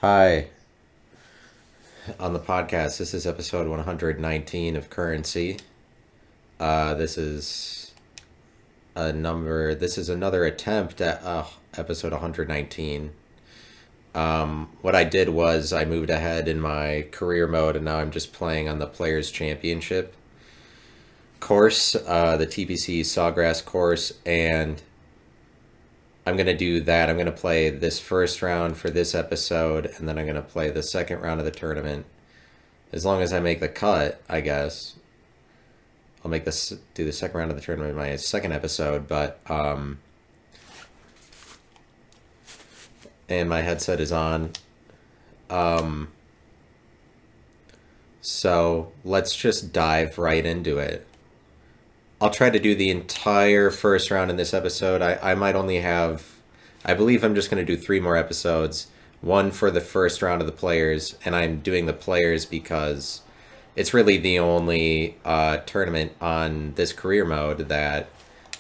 Hi, on the podcast. This is episode 119 of Currency. This is This is another attempt at episode 119. What I did was I moved ahead in my career mode, and now I'm just playing on the Players Championship course, the TPC Sawgrass course, and I'm going to do that. I'm going to play this first round for this episode, and then I'm going to play the second round of the tournament. As long as I make the cut, I guess. I'll do the second round of the tournament in my second episode, but and my headset is on. Um so let's just dive right into it. I'll try to do the entire first round in this episode. I might only have, I believe I'm just going to do three more episodes. One for the first round of the players, and I'm doing the players because it's really the only tournament on this career mode that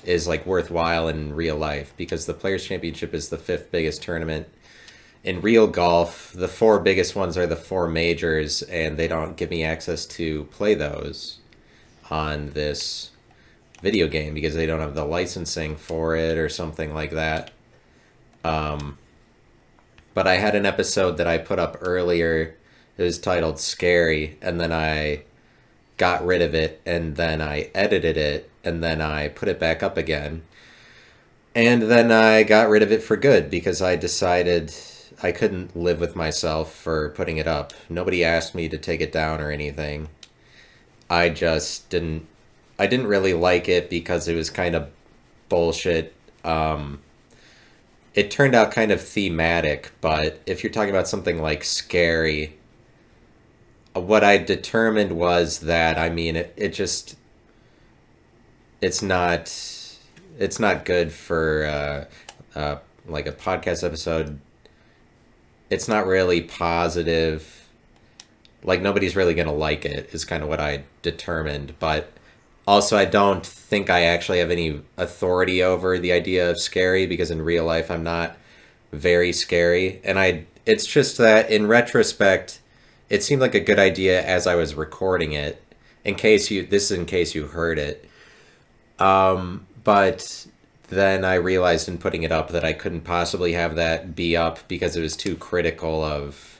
is like worthwhile in real life, because the Players Championship is the fifth biggest tournament in real golf. The four biggest ones are the four majors, and they don't give me access to play those on this video game because they don't have the licensing for it or something like that. Um, but I had an episode that I put up earlier. It was titled Scary, and then I got rid of it, and then I edited it, and then I put it back up again. And then I got rid of it for good because I decided I couldn't live with myself for putting it up. Nobody asked me to take it down or anything. I just didn't really like it because it was kind of bullshit. It turned out kind of thematic, but if you're talking about something like Scary, what I determined was that, I mean, it just, it's not it's not good for like a podcast episode. It's not really positive. Like, nobody's really gonna like it is kind of what I determined. But also, I don't think I actually have any authority over the idea of Scary, because in real life I'm not very scary, and I it's just that in retrospect it seemed like a good idea as I was recording it. In case you This is in case you heard it. But then I realized in putting it up that I couldn't possibly have that be up because it was too critical of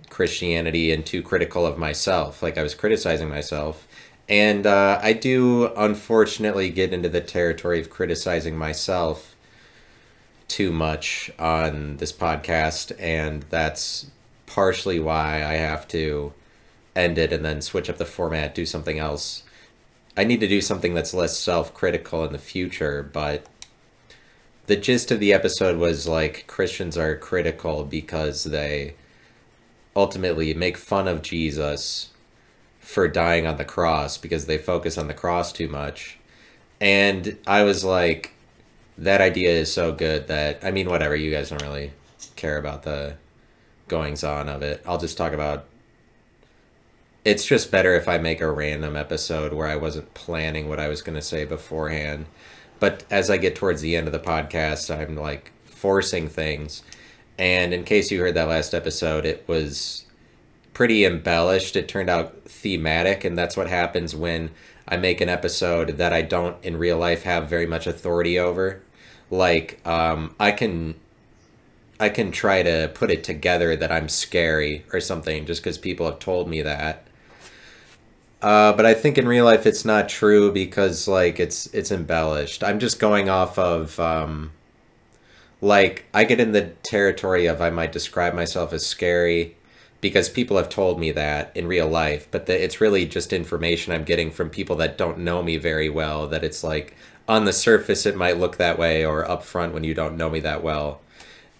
Christianity and too critical of myself. Like, I was criticizing myself. And I do unfortunately get into the territory of criticizing myself too much on this podcast, and that's partially why I have to end it and then switch up the format, do something else. I need to do something that's less self-critical in the future, but the gist of the episode was like, Christians are critical because they ultimately make fun of Jesus for dying on the cross because they focus on the cross too much. And I was like, that idea is so good that, I mean, whatever, you guys don't really care about the goings on of it. I'll just talk about, it's just better if I make a random episode where I wasn't planning what I was going to say beforehand. But as I get towards the end of the podcast, I'm like forcing things. And in case you heard that last episode, it was pretty embellished. It turned out thematic, and that's what happens when I make an episode that I don't in real life have very much authority over. Like, I can try to put it together that I'm scary or something just because people have told me that. But I think in real life it's not true because, like, it's embellished. I'm just going off of like, I get in the territory of, I might describe myself as scary because people have told me that in real life, but it's really just information I'm getting from people that don't know me very well, that it's like, on the surface it might look that way, or up front when you don't know me that well,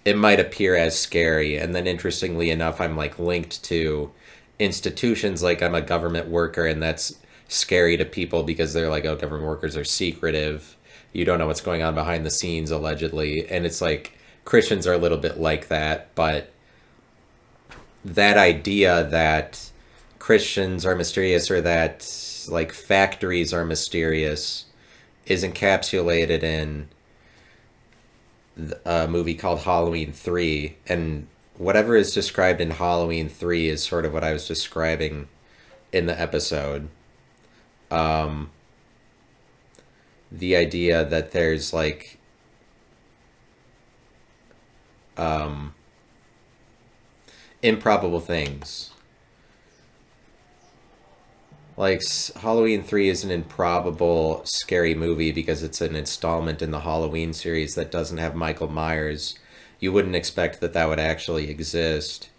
it might appear as scary. And then interestingly enough, I'm like linked to institutions, like I'm a government worker, and that's scary to people because they're like, oh, government workers are secretive. You don't know what's going on behind the scenes, allegedly. And it's like, Christians are a little bit like that, but that idea that Christians are mysterious, or that like factories are mysterious, is encapsulated in a movie called Halloween 3. And whatever is described in Halloween 3 is sort of what I was describing in the episode. Um, the idea that there's like um, improbable things. Like Halloween 3 is an improbable, scary movie because it's an installment in the Halloween series that doesn't have Michael Myers. You wouldn't expect that that would actually exist.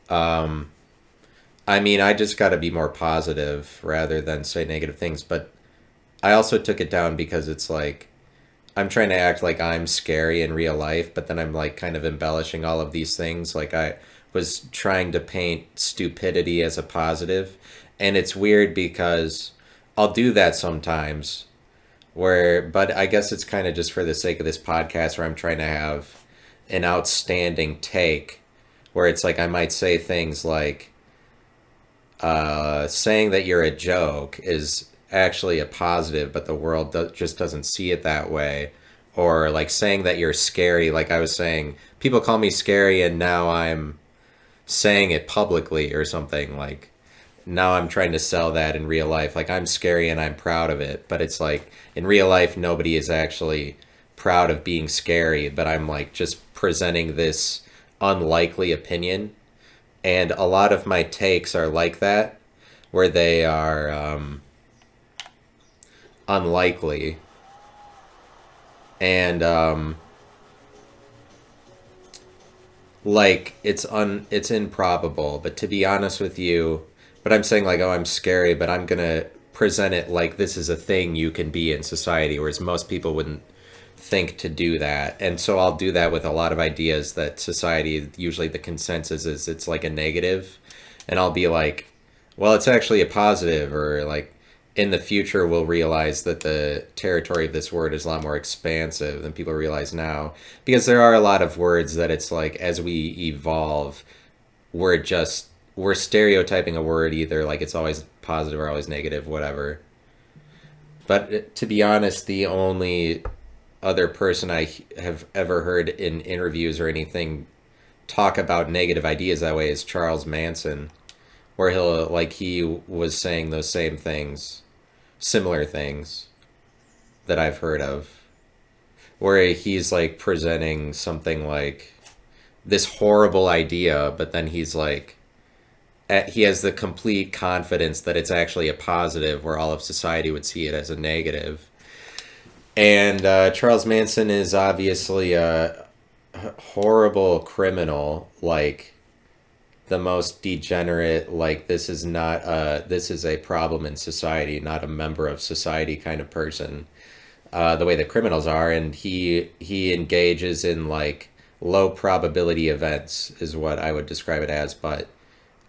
Um, I mean, I just got to be more positive rather than say negative things, but I also took it down because it's like I'm trying to act like I'm scary in real life, but then I'm like kind of embellishing all of these things. Like I was trying to paint stupidity as a positive, and it's weird because I'll do that sometimes but I guess it's kind of just for the sake of this podcast where I'm trying to have an outstanding take where it's like I might say things like saying that you're a joke is actually a positive, but the world just doesn't see it that way. Or like saying that you're scary, like I was saying, people call me scary, and now I'm saying it publicly or something. Like now I'm trying to sell that in real life. Like I'm scary and I'm proud of it, but it's like in real life, nobody is actually proud of being scary, but I'm like just presenting this unlikely opinion. And a lot of my takes are like that, where they are unlikely and like it's improbable. But to be honest with you, but I'm saying like, oh, I'm scary, but I'm gonna present it like this is a thing you can be in society, whereas most people wouldn't think to do that. And so I'll do that with a lot of ideas that society, usually the consensus is it's like a negative, and I'll be like, well, it's actually a positive, or like in the future we'll realize that the territory of this word is a lot more expansive than people realize now, because there are a lot of words that it's like as we evolve we're stereotyping a word, either like it's always positive or always negative, whatever. But to be honest, the only other person I have ever heard in interviews or anything talk about negative ideas that way is Charles Manson, where he was saying those same things, similar things that I've heard of, where he's like presenting something like this horrible idea, but then he's like, he has the complete confidence that it's actually a positive, where all of society would see it as a negative. And Charles Manson is obviously a horrible criminal, like the most degenerate, like this is not this is a problem in society, not a member of society kind of person, the way that criminals are. And he engages in like low probability events is what I would describe it as. But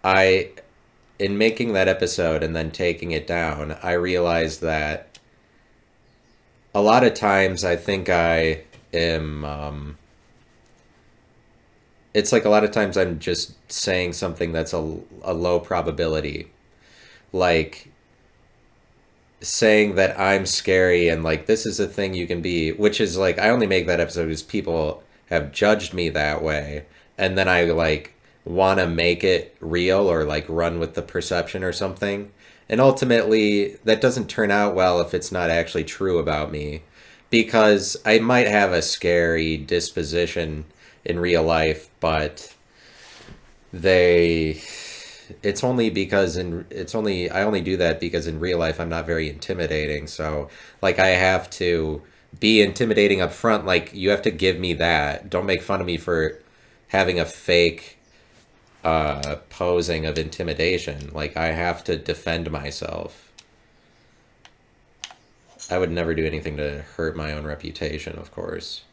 I, in making that episode and then taking it down, I realized that a lot of times I think I am it's like a lot of times I'm just saying something that's a low probability, like saying that I'm scary and like this is a thing you can be, which is like I only make that episode because people have judged me that way, and then I like want to make it real or like run with the perception or something, and ultimately that doesn't turn out well if it's not actually true about me, because I might have a scary disposition in real life, but they it's only because I only do that because in real life I'm not very intimidating. So like I have to be intimidating up front. Like you have to give me that. Don't make fun of me for having a fake posing of intimidation. Like I have to defend myself. I would never do anything to hurt my own reputation, of course.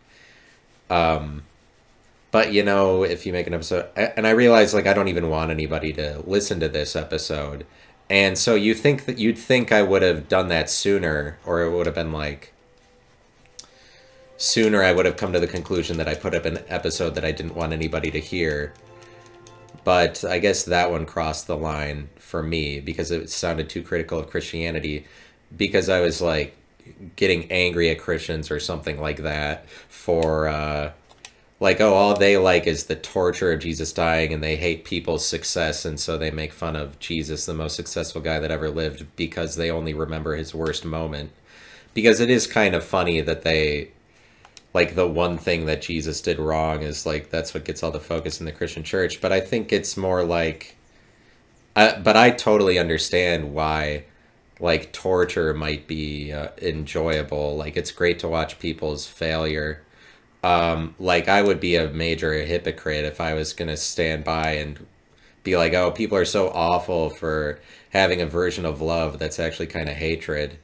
But you know, if you make an episode, and I realize like I don't even want anybody to listen to this episode, and so you'd think I would have done that sooner, or it would have been like sooner I would have come to the conclusion that I put up an episode that I didn't want anybody to hear. But I guess that one crossed the line for me because it sounded too critical of Christianity, because I was like getting angry at Christians or something like that for like, oh, all they like is the torture of Jesus dying, and they hate people's success, and so they make fun of Jesus, the most successful guy that ever lived, because they only remember his worst moment. Because it is kind of funny that they, like, the one thing that Jesus did wrong is, like, that's what gets all the focus in the Christian church. But I think it's more like, but I totally understand why, like, torture might be enjoyable. Like, it's great to watch people's failure. Like, I would be a major hypocrite if I was going to stand by and be like, oh, people are so awful for having a version of love that's actually kind of hatred.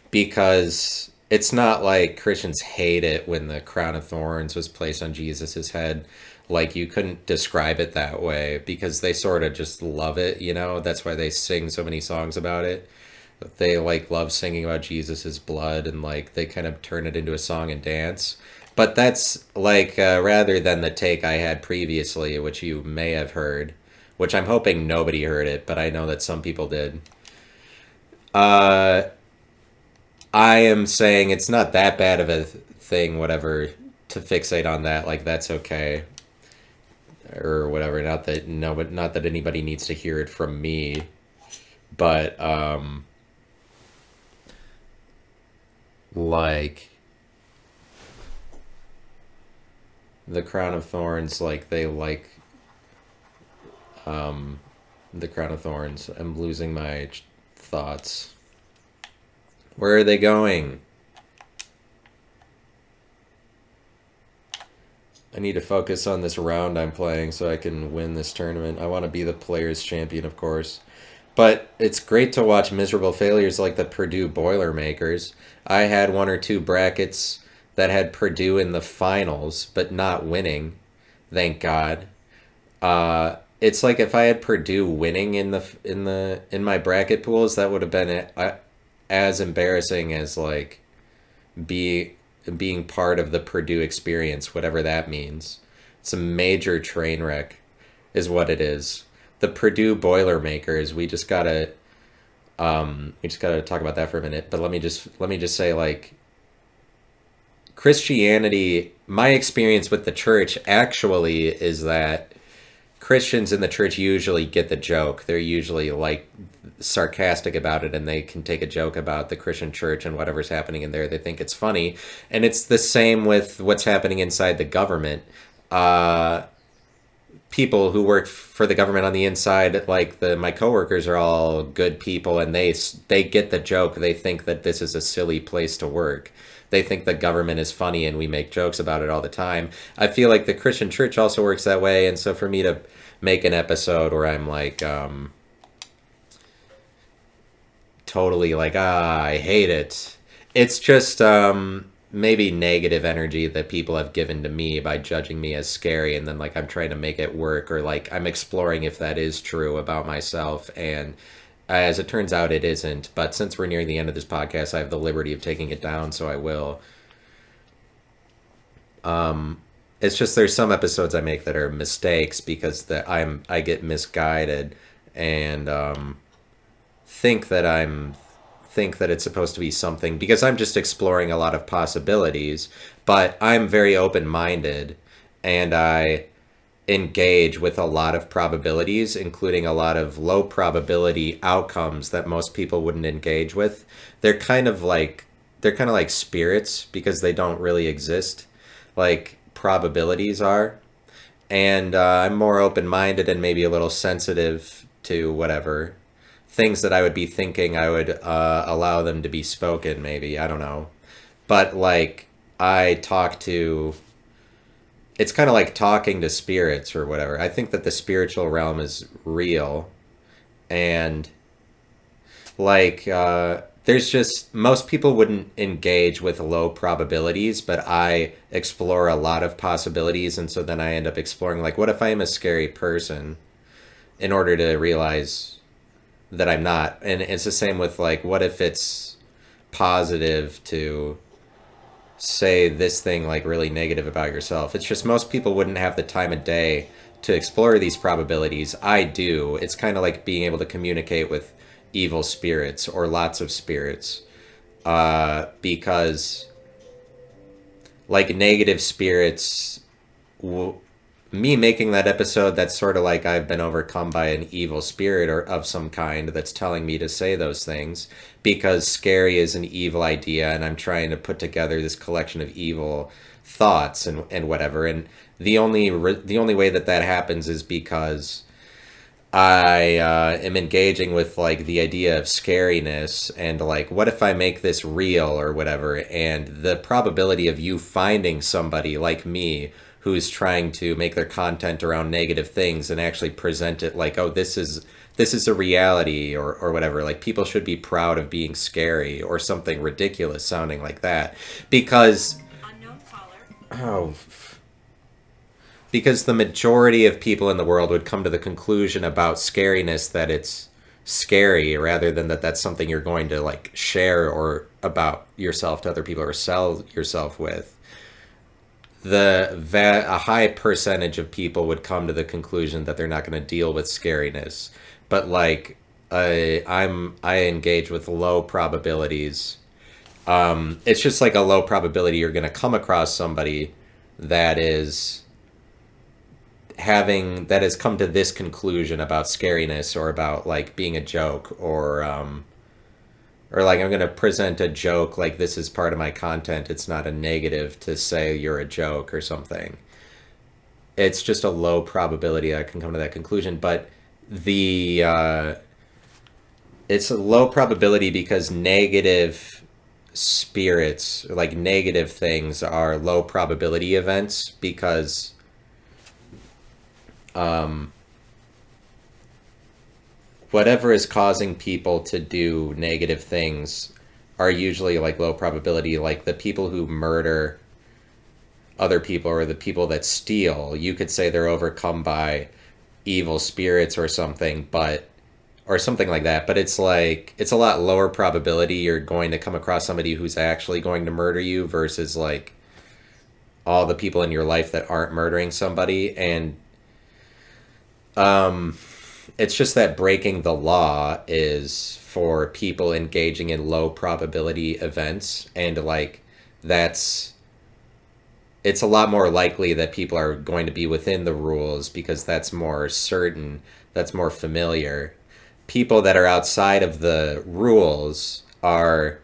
Because it's not like Christians hate it when the crown of thorns was placed on Jesus's head. Like, you couldn't describe it that way, because they sort of just love it, you know? That's why they sing so many songs about it. They, like, love singing about Jesus's blood, and, like, they kind of turn it into a song and dance. But that's, like, rather than the take I had previously, which you may have heard, which I'm hoping nobody heard it, but I know that some people did. Uh, I am saying it's not that bad of a thing, whatever, to fixate on that. Like, that's okay, or whatever. Not that, no, but not that anybody needs to hear it from me. But like, the crown of thorns, like, they like the crown of thorns. I'm losing my thoughts. Where are they going? I need to focus on this round I'm playing so I can win this tournament. I want to be the players' champion, of course. But it's great to watch miserable failures like the Purdue Boilermakers. I had one or two brackets that had Purdue in the finals, but not winning. Thank God. It's like if I had Purdue winning in my bracket pools, that would have been as embarrassing as, like, be being part of the Purdue experience, whatever that means. It's a major train wreck, is what it is. The Purdue Boilermakers. We just gotta talk about that for a minute. But let me just say, like, Christianity. My experience with the church actually is that Christians in the church usually get the joke. They're usually, like, sarcastic about it, and they can take a joke about the Christian church and whatever's happening in there. They think it's funny. And it's the same with what's happening inside the government. Uh, People who work for the government on the inside, like my coworkers, are all good people, and they get the joke. They think that this is a silly place to work. They think the government is funny, and we make jokes about it all the time. I feel like the Christian church also works that way, and so for me to make an episode where I'm like, totally like, I hate it. It's just maybe negative energy that people have given to me by judging me as scary, and then, like, I'm trying to make it work, or, like, I'm exploring if that is true about myself, and as it turns out, it isn't. But since we're nearing the end of this podcast, I have the liberty of taking it down, so I will. It's just there's some episodes I make that are mistakes because I get misguided, and think that I'm think that it's supposed to be something, because I'm just exploring a lot of possibilities, but I'm very open-minded, and I engage with a lot of probabilities, including a lot of low probability outcomes that most people wouldn't engage with. They're kind of like spirits, because they don't really exist like probabilities are. And I'm more open-minded and maybe a little sensitive to whatever things that I would be thinking. I would allow them to be spoken, maybe. I don't know. But, like, I talk to. It's kind of like talking to spirits or whatever. I think that the spiritual realm is real. And, like, there's just. Most people wouldn't engage with low probabilities, but I explore a lot of possibilities. And so then I end up exploring, like, what if I am a scary person, in order to realize that I'm not. And it's the same with, like, what if it's positive to say this thing, like, really negative about yourself. It's just most people wouldn't have the time of day to explore these probabilities. I do. It's kind of like being able to communicate with evil spirits or lots of spirits, because, like, negative spirits, w- me making that episode, that's sort of like I've been overcome by an evil spirit or of some kind that's telling me to say those things because scary is an evil idea, and I'm trying to put together this collection of evil thoughts and whatever. And the only way that that happens is because I am engaging with like the idea of scariness and like, what if I make this real or whatever? And the probability of you finding somebody like me who's trying to make their content around negative things and actually present it like, oh, this is a reality or whatever. Like people should be proud of being scary or something ridiculous sounding like that because oh because the majority of people in the world would come to the conclusion about scariness that it's scary rather than that that's something you're going to like share or about yourself to other people or sell yourself with. A high percentage of people would come to the conclusion that they're not going to deal with scariness, but like I engage with low probabilities. It's just like a low probability you're going to come across somebody that is that has come to this conclusion about scariness or about like being a joke or like I'm going to present a joke like this is part of my content. It's not a negative to say you're a joke or something. It's just a low probability I can come to that conclusion, but the it's a low probability because negative spirits, like negative things, are low probability events because um, whatever is causing people to do negative things are usually like low probability. Like the people who murder other people or the people that steal, you could say they're overcome by evil spirits or something, but or something like that. But it's like it's a lot lower probability you're going to come across somebody who's actually going to murder you versus like all the people in your life that aren't murdering somebody. And um it's just that breaking the law is for people engaging in low probability events, and like that's it's a lot more likely that people are going to be within the rules because that's more certain, that's more familiar. People that are outside of the rules are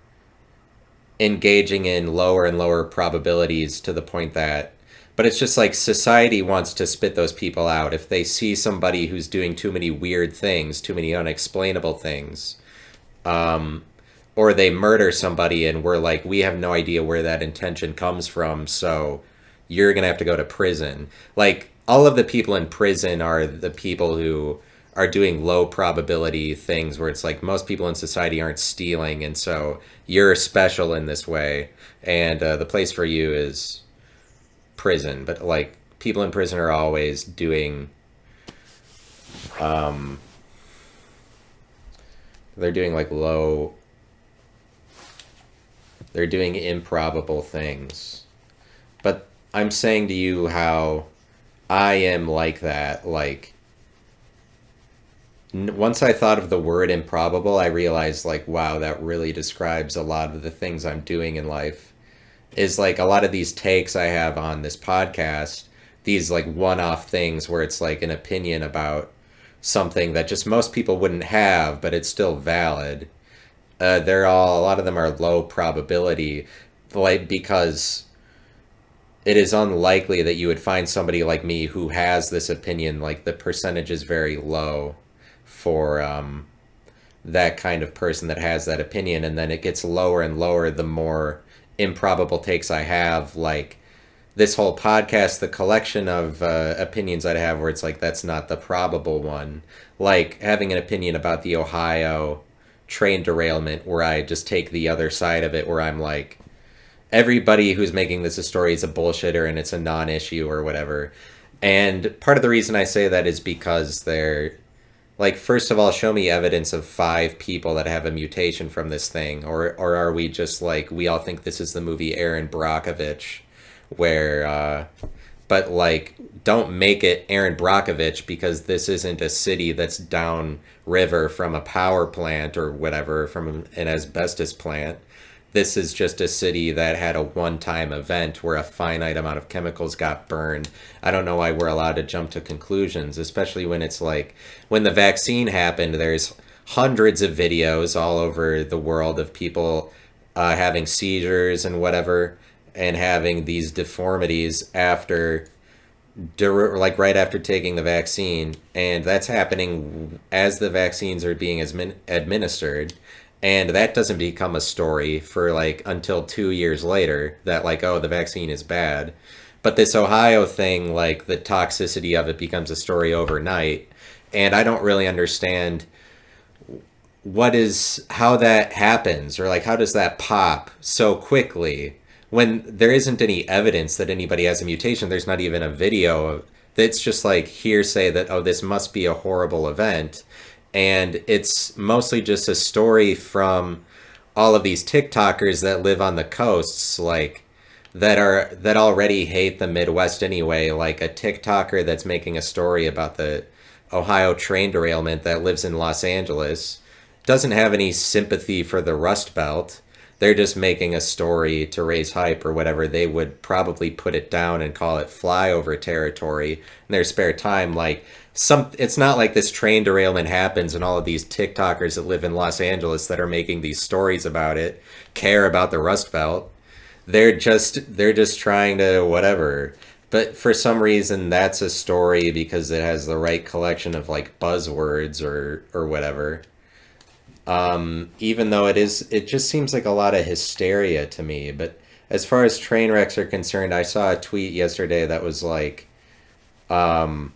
engaging in lower and lower probabilities to the point that, but it's just like society wants to spit those people out. If they see somebody who's doing too many weird things, too many unexplainable things, um, or they murder somebody and we're like, we have no idea where that intention comes from, so you're gonna have to go to prison. Like all of the people in prison are the people who are doing low probability things where it's like most people in society aren't stealing, and so you're special in this way, and the place for you is prison. But like people in prison are always doing um they're doing like low they're doing improbable things. But I'm saying to you how I am like that. Like once I thought of the word improbable, I realized like, wow, that really describes a lot of the things I'm doing in life. Is like a lot of these takes I have on this podcast, these like one-off things where it's like an opinion about something that just most people wouldn't have, but it's still valid. A lot of them are low probability, like because it is unlikely that you would find somebody like me who has this opinion. Like the percentage is very low for that kind of person that has that opinion, and then it gets lower and lower the more improbable takes I have. Like this whole podcast, the collection of opinions I'd have where it's like that's not the probable one. Like having an opinion about the Ohio train derailment where I just take the other side of it, where I'm like, everybody who's making this a story is a bullshitter and it's a non-issue or whatever. And part of the reason I say that is because they're like, first of all, show me evidence of 5 people that have a mutation from this thing, or are we just like we all think this is the movie Aaron Brockovich, where but like don't make it Aaron Brockovich because this isn't a city that's down river from a power plant or whatever, from an asbestos plant. this is just a city that had a one-time event where a finite amount of chemicals got burned. I don't know why we're allowed to jump to conclusions, especially when it's like when the vaccine happened, there's hundreds of videos all over the world of people having seizures and whatever, and having these deformities after, like right after taking the vaccine, and that's happening as the vaccines are being administered, and that doesn't become a story for like until 2 years later that like, oh, the vaccine is bad. But this Ohio thing, like the toxicity of it becomes a story overnight, and I don't really understand how that happens, or like how does that pop so quickly when there isn't any evidence that anybody has a mutation. There's not even a video of it's just like hearsay that, oh, this must be a horrible event, and it's mostly just a story from all of these TikTokers that live on the coasts, like that already hate the Midwest anyway. Like a TikToker that's making a story about the Ohio train derailment that lives in Los Angeles doesn't have any sympathy for the Rust Belt. They're just making a story to raise hype or whatever. They would probably put it down and call it flyover territory in their spare time. Like it's not like this train derailment happens and all of these TikTokers that live in Los Angeles that are making these stories about it care about the Rust Belt. They're just trying to whatever. But for some reason that's a story because it has the right collection of like buzzwords or whatever. Even though it just seems like a lot of hysteria to me. But as far as train wrecks are concerned, I saw a tweet yesterday that was like, so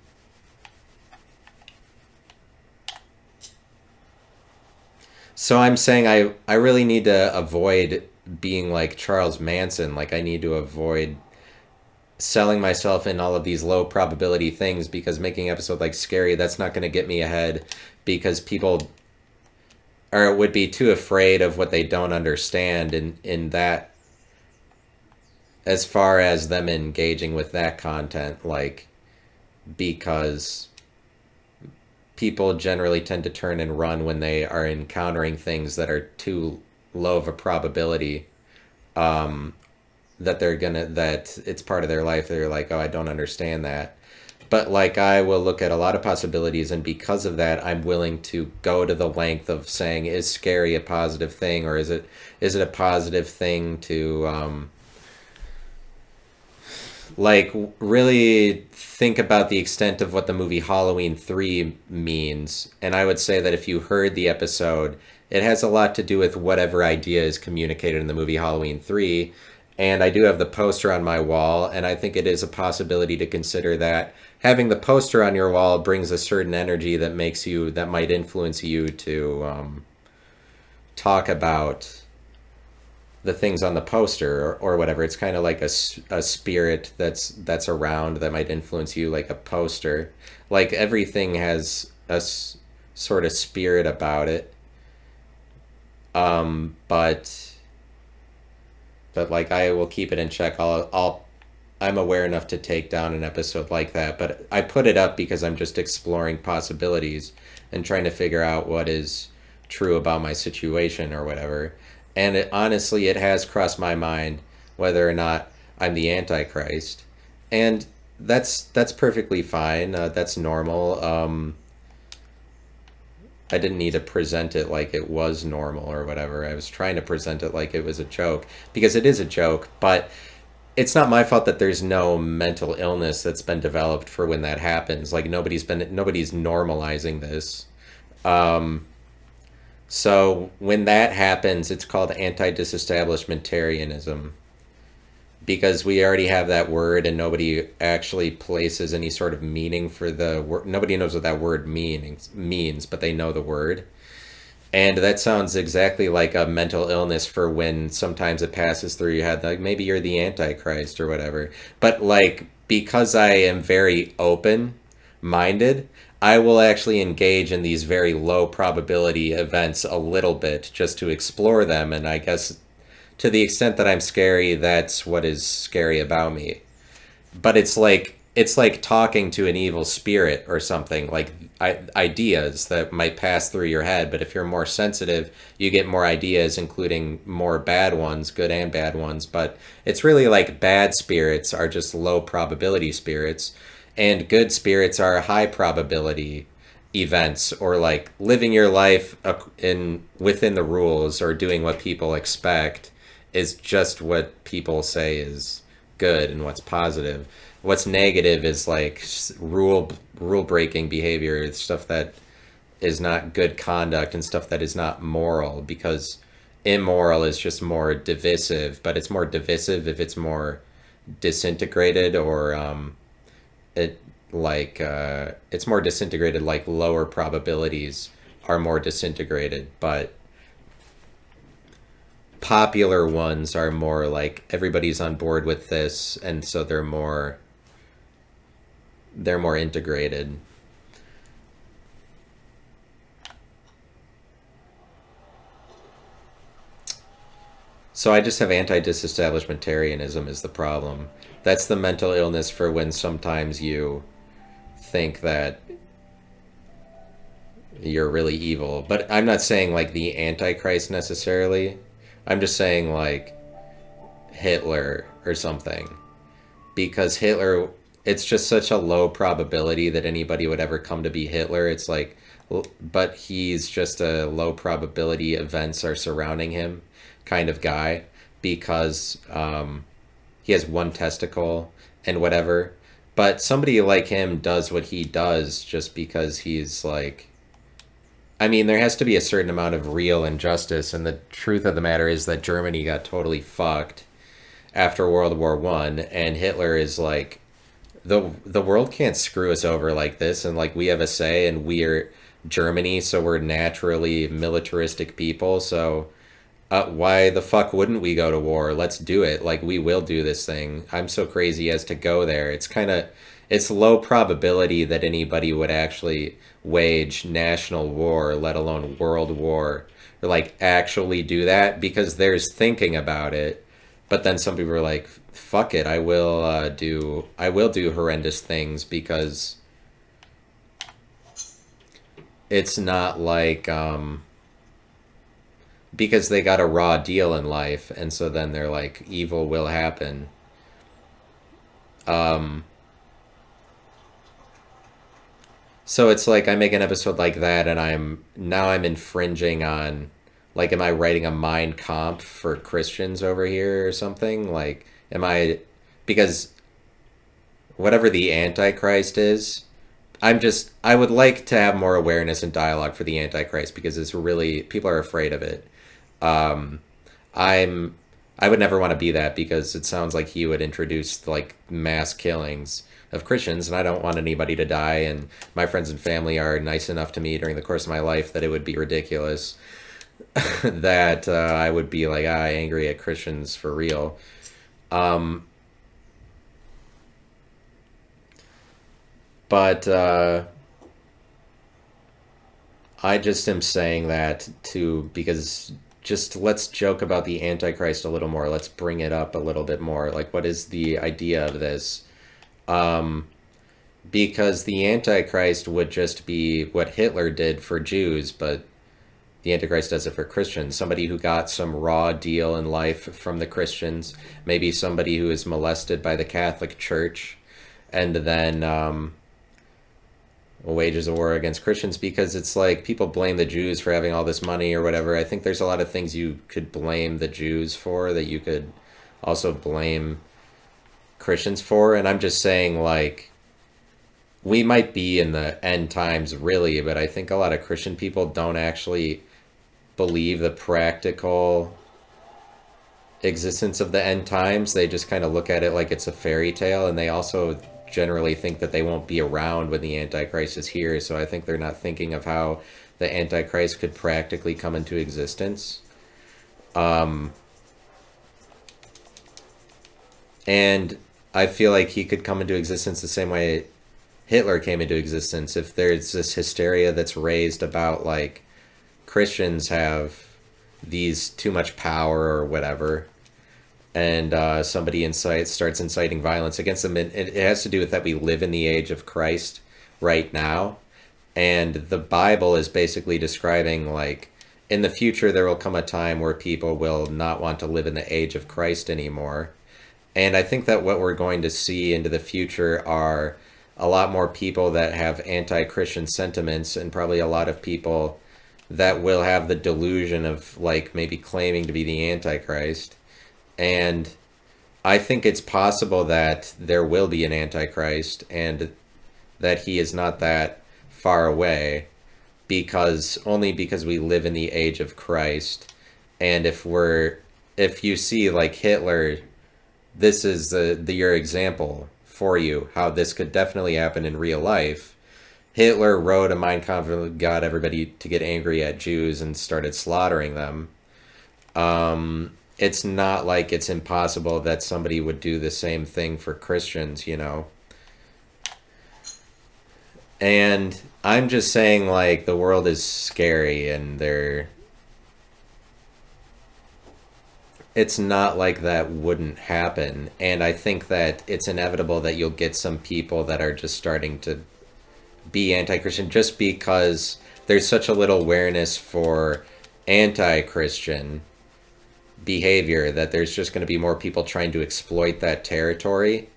I'm saying I really need to avoid being like Charles Manson. Like I need to avoid selling myself in all of these low probability things, because making an episode like Scary, that's not going to get me ahead, because people or would be too afraid of what they don't understand in that, as far as them engaging with that content, like, because people generally tend to turn and run when they are encountering things that are too low of a probability, that it's part of their life. They're like, oh, I don't understand that. But like I will look at a lot of possibilities, and because of that, I'm willing to go to the length of saying, is Scary a positive thing, or is it a positive thing to like really think about the extent of what the movie Halloween 3 means. And I would say that if you heard the episode, it has a lot to do with whatever idea is communicated in the movie Halloween 3. And I do have the poster on my wall, and I think it is a possibility to consider that having the poster on your wall brings a certain energy that might influence you to talk about the things on the poster, or whatever. It's kind of like a spirit that's around that might influence you, like a poster. Like everything has sort of spirit about it. But like I will keep it in check. I'm aware enough to take down an episode like that, but I put it up because I'm just exploring possibilities and trying to figure out what is true about my situation or whatever. And honestly, it has crossed my mind whether or not I'm the Antichrist, and that's perfectly fine. That's normal. I didn't need to present it like it was normal or whatever. I was trying to present it like it was a joke, because it is a joke, but it's not my fault that there's no mental illness that's been developed for when that happens. Like nobody's normalizing this. So when that happens, it's called anti-disestablishmentarianism, because we already have that word and nobody actually places any sort of meaning for the word. Nobody knows what that word means, but they know the word. And that sounds exactly like a mental illness for when sometimes it passes through your head, like maybe you're the Antichrist or whatever. But like, because I am very open minded, I will actually engage in these very low probability events a little bit just to explore them. And I guess to the extent that I'm scary, that's what is scary about me. But it's like it's like talking to an evil spirit or something, like ideas that might pass through your head. But if you're more sensitive, you get more ideas, including more bad ones, good and bad ones. But it's really like bad spirits are just low probability spirits, and good spirits are high probability events, or like living your life in within the rules or doing what people expect is just what people say is good and what's positive. What's negative is like rule breaking behavior, stuff that is not good conduct and stuff that is not moral, because immoral is just more divisive, but it's more divisive if it's more disintegrated, or it like it's more disintegrated, like lower probabilities are more disintegrated, but popular ones are more like everybody's on board with this, and so they're more integrated. So I just have anti-disestablishmentarianism is the problem. That's the mental illness for when sometimes you think that you're really evil. But I'm not saying like the antichrist necessarily. I'm just saying like Hitler or something. Because Hitler, it's just such a low probability that anybody would ever come to be Hitler. It's like, but he's just a low probability events are surrounding him kind of guy, because he has one testicle and whatever. But somebody like him does what he does just because he's like, I mean, there has to be a certain amount of real injustice, and the truth of the matter is that Germany got totally fucked after World War One, and Hitler is like, the world can't screw us over like this, and like we have a say, and we're Germany, so we're naturally militaristic people, so why the fuck wouldn't we go to war? Let's do it. Like, we will do this thing. I'm so crazy as to go there. It's low probability that anybody would actually wage national war, let alone world war, or like actually do that, because there's thinking about it. But then some people are like, fuck it, I will do horrendous things, because it's not like, because they got a raw deal in life, and so then they're like, evil will happen. Um, so it's like I make an episode like that, and I'm infringing on, like, am I writing a Mein Kampf for Christians over here or something? Like, am I, because whatever the Antichrist is, I would like to have more awareness and dialogue for the Antichrist, because it's really, people are afraid of it. Um, I'm I would never want to be that, because it sounds like he would introduce like mass killings of Christians, and I don't want anybody to die. And my friends and family are nice enough to me during the course of my life that it would be ridiculous that I would be like, angry at Christians for real. Um, but I just am saying that to, because just let's joke about the Antichrist a little more. Let's bring it up a little bit more. Like, what is the idea of this? Um, because the Antichrist would just be what Hitler did for Jews, but the Antichrist does it for Christians. Somebody who got some raw deal in life from the Christians, maybe somebody who is molested by the Catholic Church, and then wages a war against Christians, because it's like people blame the Jews for having all this money or whatever. I think there's a lot of things you could blame the Jews for that you could also blame Christians for. And I'm just saying, like, we might be in the end times, really, but I think a lot of Christian people don't actually believe the practical existence of the end times. They just kind of look at it like it's a fairy tale, and they also generally think that they won't be around when the Antichrist is here. So I think they're not thinking of how the Antichrist could practically come into existence. Um, and I feel like he could come into existence the same way Hitler came into existence. If there's this hysteria that's raised about, like, Christians have these too much power or whatever, and somebody starts inciting violence against them. It has to do with that we live in the age of Christ right now. And the Bible is basically describing, like, in the future there will come a time where people will not want to live in the age of Christ anymore. And I think that what we're going to see into the future are a lot more people that have anti-Christian sentiments, and probably a lot of people that will have the delusion of, like, maybe claiming to be the Antichrist. And I think it's possible that there will be an Antichrist, and that he is not that far away, because only because we live in the age of Christ. And if you see, like, Hitler, this is your example for you how this could definitely happen in real life. Hitler wrote a Mein Kampf that got everybody to get angry at Jews and started slaughtering them. It's not like it's impossible that somebody would do the same thing for Christians, you know. And I'm just saying, like, the world is scary, and it's not like that wouldn't happen. And I think that it's inevitable that you'll get some people that are just starting to be anti-Christian, just because there's such a little awareness for anti-Christian behavior that there's just going to be more people trying to exploit that territory.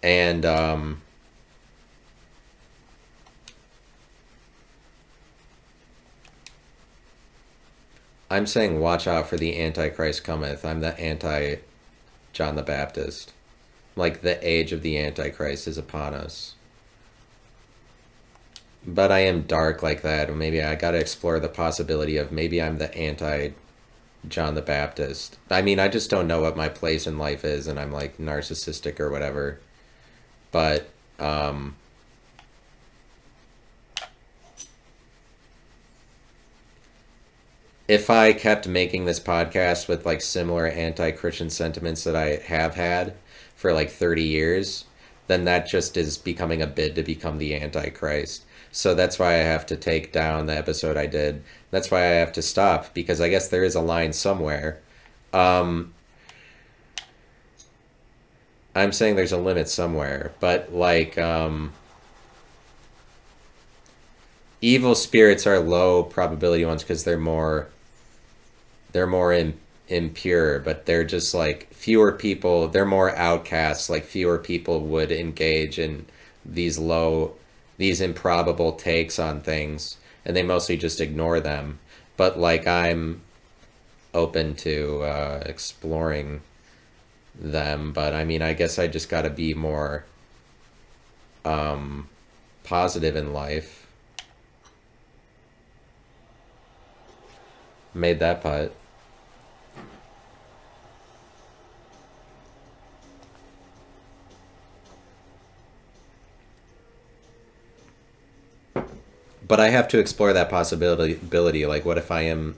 And I'm saying watch out for the Antichrist cometh. I'm the anti-John the Baptist. Like, the age of the Antichrist is upon us. But I am dark like that. Maybe I gotta explore the possibility of maybe I'm the anti-John the Baptist. I mean, I just don't know what my place in life is, and I'm, like, narcissistic or whatever. But, if I kept making this podcast with, like, similar anti-Christian sentiments that I have had for, like, 30 years, then that just is becoming a bid to become the Antichrist. So that's why I have to take down the episode I did. That's why I have to stop, because I guess there is a line somewhere. I'm saying there's a limit somewhere, but, like, evil spirits are low probability ones because they're more impure, but they're just, like, fewer people, they're more outcasts. Like, fewer people would engage in these improbable takes on things, and they mostly just ignore them. But, like, I'm open to exploring them. But I mean, I guess I just gotta be more positive in life. Made that putt. But I have to explore that possibility. Like, what if I am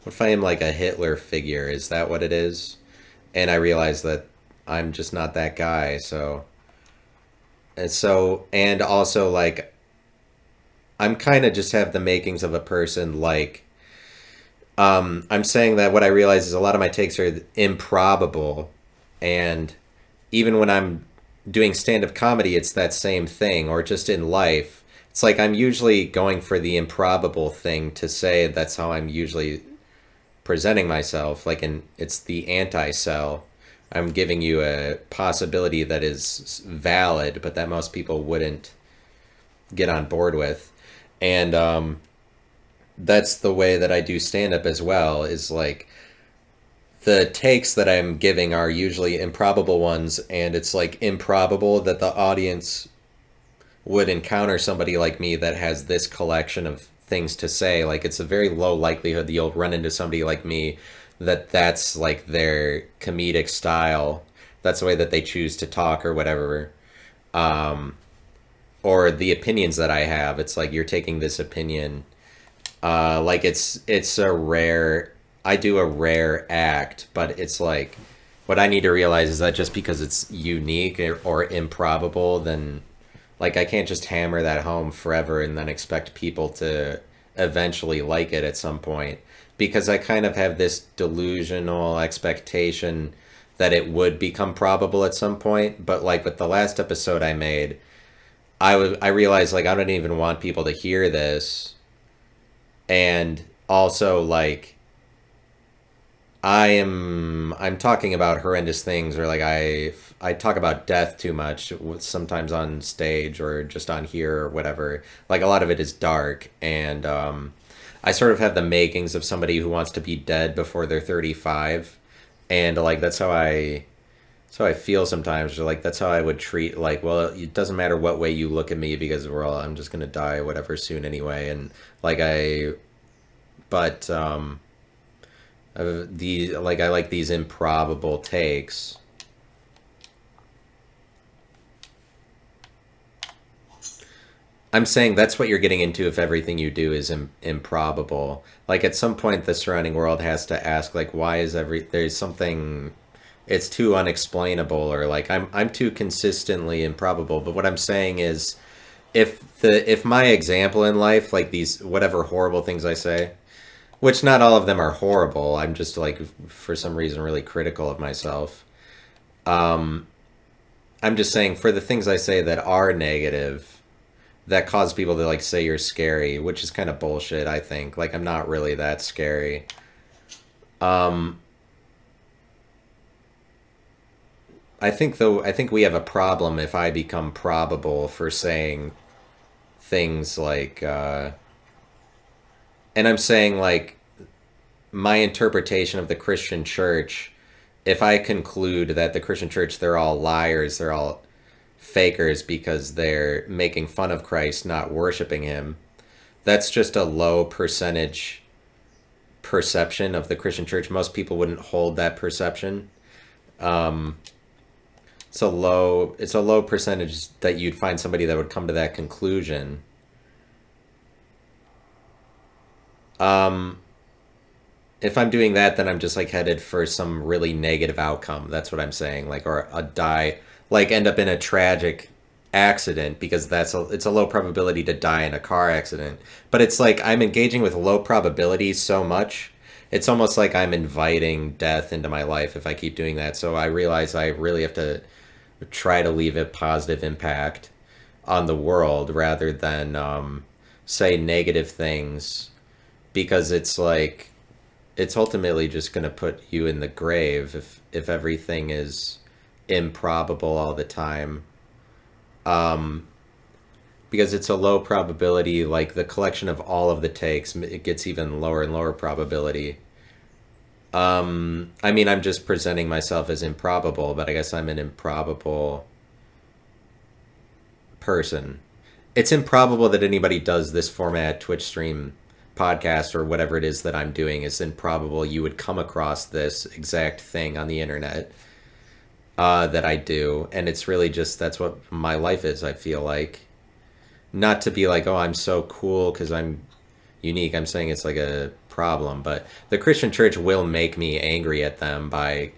like a Hitler figure? Is that what it is? And I realize that I'm just not that guy. And also, like, I'm kind of just have the makings of a person. Like, I'm saying that what I realize is a lot of my takes are improbable, and even when I'm doing stand-up comedy, it's that same thing, or just in life. It's like I'm usually going for the improbable thing to say. That's how I'm usually presenting myself. Like, it's the anti-sell. I'm giving you a possibility that is valid, but that most people wouldn't get on board with. And that's the way that I do stand-up as well, is, like, the takes that I'm giving are usually improbable ones, and it's, like, improbable that the audience would encounter somebody like me that has this collection of things to say. Like, it's a very low likelihood that you'll run into somebody like me that's, like, their comedic style. That's the way that they choose to talk or whatever. Or the opinions that I have. It's like, you're taking this opinion. Like, it's a rare... I do a rare act, but it's like... What I need to realize is that just because it's unique or improbable, then... Like, I can't just hammer that home forever and then expect people to eventually like it at some point. Because I kind of have this delusional expectation that it would become probable at some point. But like with the last episode I made, I realized like I don't even want people to hear this, and also like I'm talking about horrendous things, or like I talk about death too much, sometimes on stage or just on here or whatever. Like a lot of it is dark, and I sort of have the makings of somebody who wants to be dead before they're 35, and like that's how I feel sometimes. Or like that's how I would treat, like, well, it doesn't matter what way you look at me because I'm just gonna die whatever soon anyway, and like but I like these improbable takes. I'm saying that's what you're getting into if everything you do is improbable. Like at some point, the surrounding world has to ask, like, why is there's something, it's too unexplainable, or like I'm too consistently improbable. But what I'm saying is, if my example in life, like these whatever horrible things I say, which not all of them are horrible, I'm just like for some reason really critical of myself. Um, I'm just saying for the things I say that are negative, that cause people to like say you're scary, which is kind of bullshit, I think. Like I'm not really that scary. Um I think we have a problem if I become probable for saying things like and I'm saying like my interpretation of the Christian church, if I conclude that the Christian church, they're all liars, they're all fakers because they're making fun of Christ, not worshiping him, that's just a low percentage perception of the Christian church. Most people wouldn't hold that perception. Um, it's a low percentage that you'd find somebody that would come to that conclusion. Um, if I'm doing that, then I'm just like headed for some really negative outcome. That's what I'm saying. Like, or a die, like end up in a tragic accident because it's a low probability to die in a car accident. But it's like I'm engaging with low probabilities so much. It's almost like I'm inviting death into my life if I keep doing that. So I realize I really have to try to leave a positive impact on the world rather than say negative things, because it's like it's ultimately just going to put you in the grave if everything is improbable all the time. Um, because it's a low probability, like the collection of all of the takes, it gets even lower and lower probability. I mean, I'm just presenting myself as improbable, but I guess I'm an improbable person. It's improbable that anybody does this format Twitch stream podcast or whatever it is that I'm doing. It's improbable you would come across this exact thing on the internet that I do, and it's really just that's what my life is. I feel like, not to be like, oh, I'm so cool because I'm unique. I'm saying it's like a problem, but the Christian church will make me angry at them by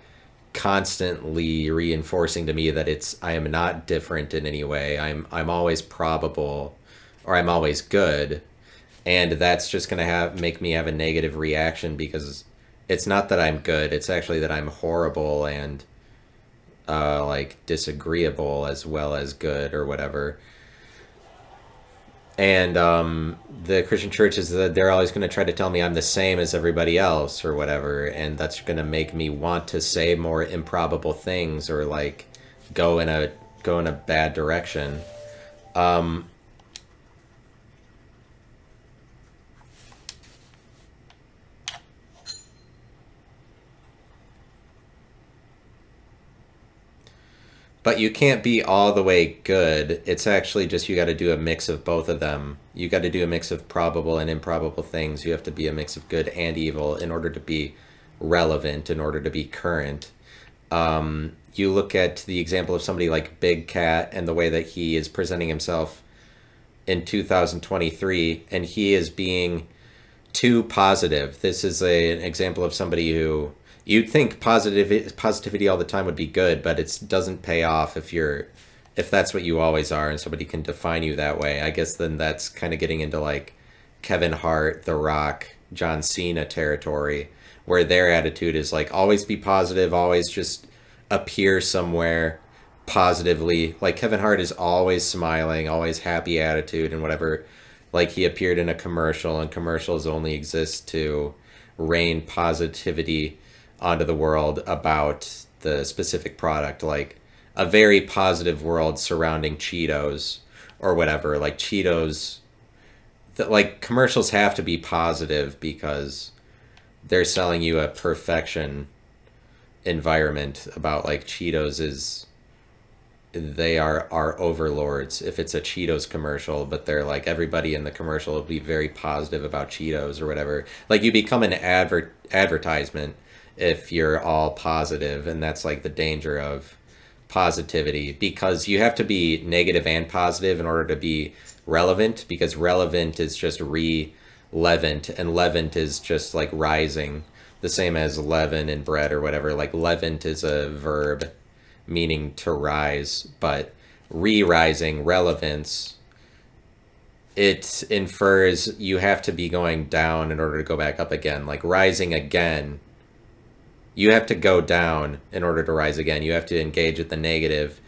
constantly reinforcing to me that I am not different in any way. I'm always probable, or I'm always good, and that's just gonna make me have a negative reaction because it's not that I'm good. It's actually that I'm horrible and like disagreeable as well as good or whatever. And the Christian church is that they're always going to try to tell me I'm the same as everybody else or whatever, and that's going to make me want to say more improbable things or like go in a bad direction. Um, But you can't be all the way good. It's actually just you got to do a mix of both of them. You got to do a mix of probable and improbable things. You have to be a mix of good and evil in order to be relevant, in order to be current. You look at the example of somebody like Big Cat and the way that he is presenting himself in 2023, and he is being too positive. This is an example of somebody who you'd think positivity all the time would be good, but it doesn't pay off if that's what you always are, and somebody can define you that way. I guess then that's kind of getting into like Kevin Hart, The Rock, John Cena territory, where their attitude is like always be positive, always just appear somewhere positively. Like Kevin Hart is always smiling, always happy attitude and whatever. Like he appeared in a commercial, and commercials only exist to rain positivity onto the world about the specific product. Like a very positive world surrounding Cheetos or whatever. Like Cheetos, like commercials have to be positive because they're selling you a perfection environment about like Cheetos is they are our overlords if it's a Cheetos commercial, but they're like everybody in the commercial will be very positive about Cheetos or whatever. Like you become an advertisement if you're all positive, and that's like the danger of positivity, because you have to be negative and positive in order to be relevant, because relevant is just relevant, and levant is just like rising, the same as leaven in bread or whatever. Like levant is a verb meaning to rise, but re-rising, relevance, it infers you have to be going down in order to go back up again. Like rising again, you have to go down in order to rise again. You have to engage with the negative